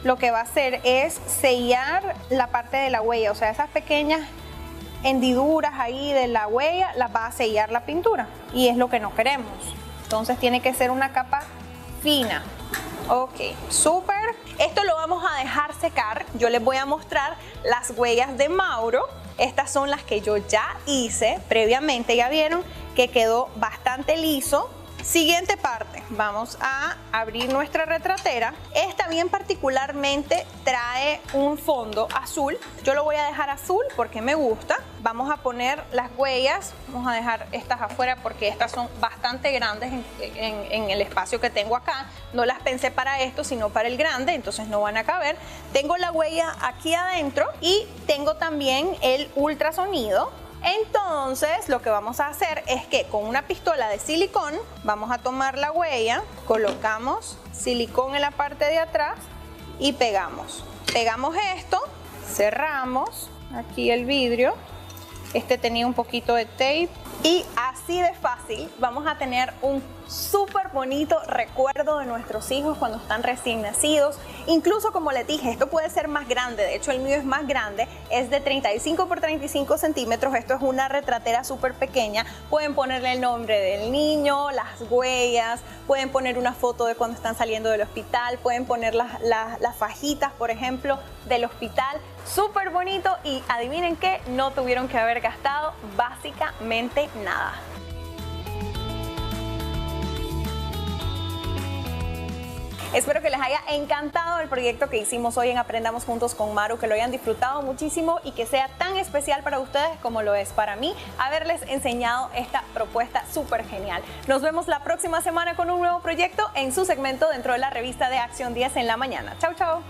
lo que va a hacer es sellar la parte de la huella, o sea, esas pequeñas hendiduras ahí de la huella las va a sellar la pintura y es lo que no queremos. Entonces tiene que ser una capa fina. Ok, súper. Esto lo vamos a dejar secar. Yo les voy a mostrar las huellas de Mauro. Estas son las que yo ya hice previamente. Ya vieron que quedó bastante liso. Siguiente parte, vamos a abrir nuestra retratera. Esta bien particularmente trae un fondo azul. Yo lo voy a dejar azul porque me gusta. Vamos a poner las huellas, vamos a dejar estas afuera porque estas son bastante grandes en el espacio que tengo acá. No las pensé para esto, sino para el grande, entonces no van a caber. Tengo la huella aquí adentro y tengo también el ultrasonido. Entonces lo que vamos a hacer es que con una pistola de silicón vamos a tomar la huella, colocamos silicón en la parte de atrás y pegamos. Pegamos esto, cerramos aquí el vidrio. Este tenía un poquito de tape y así de fácil vamos a tener un súper bonito recuerdo de nuestros hijos cuando están recién nacidos. Incluso, como les dije, esto puede ser más grande. De hecho, el mío es más grande, es de 35 por 35 centímetros. Esto es una retratera súper pequeña. Pueden ponerle el nombre del niño, las huellas, pueden poner una foto de cuando están saliendo del hospital, pueden poner las fajitas, por ejemplo, del hospital. Súper bonito y adivinen qué, no tuvieron que haber gastado básicamente nada. Espero que les haya encantado el proyecto que hicimos hoy en Aprendamos Juntos con Maru, que lo hayan disfrutado muchísimo y que sea tan especial para ustedes como lo es para mí haberles enseñado esta propuesta súper genial. Nos vemos la próxima semana con un nuevo proyecto en su segmento dentro de la revista de Acción 10 en la mañana. Chau, chau.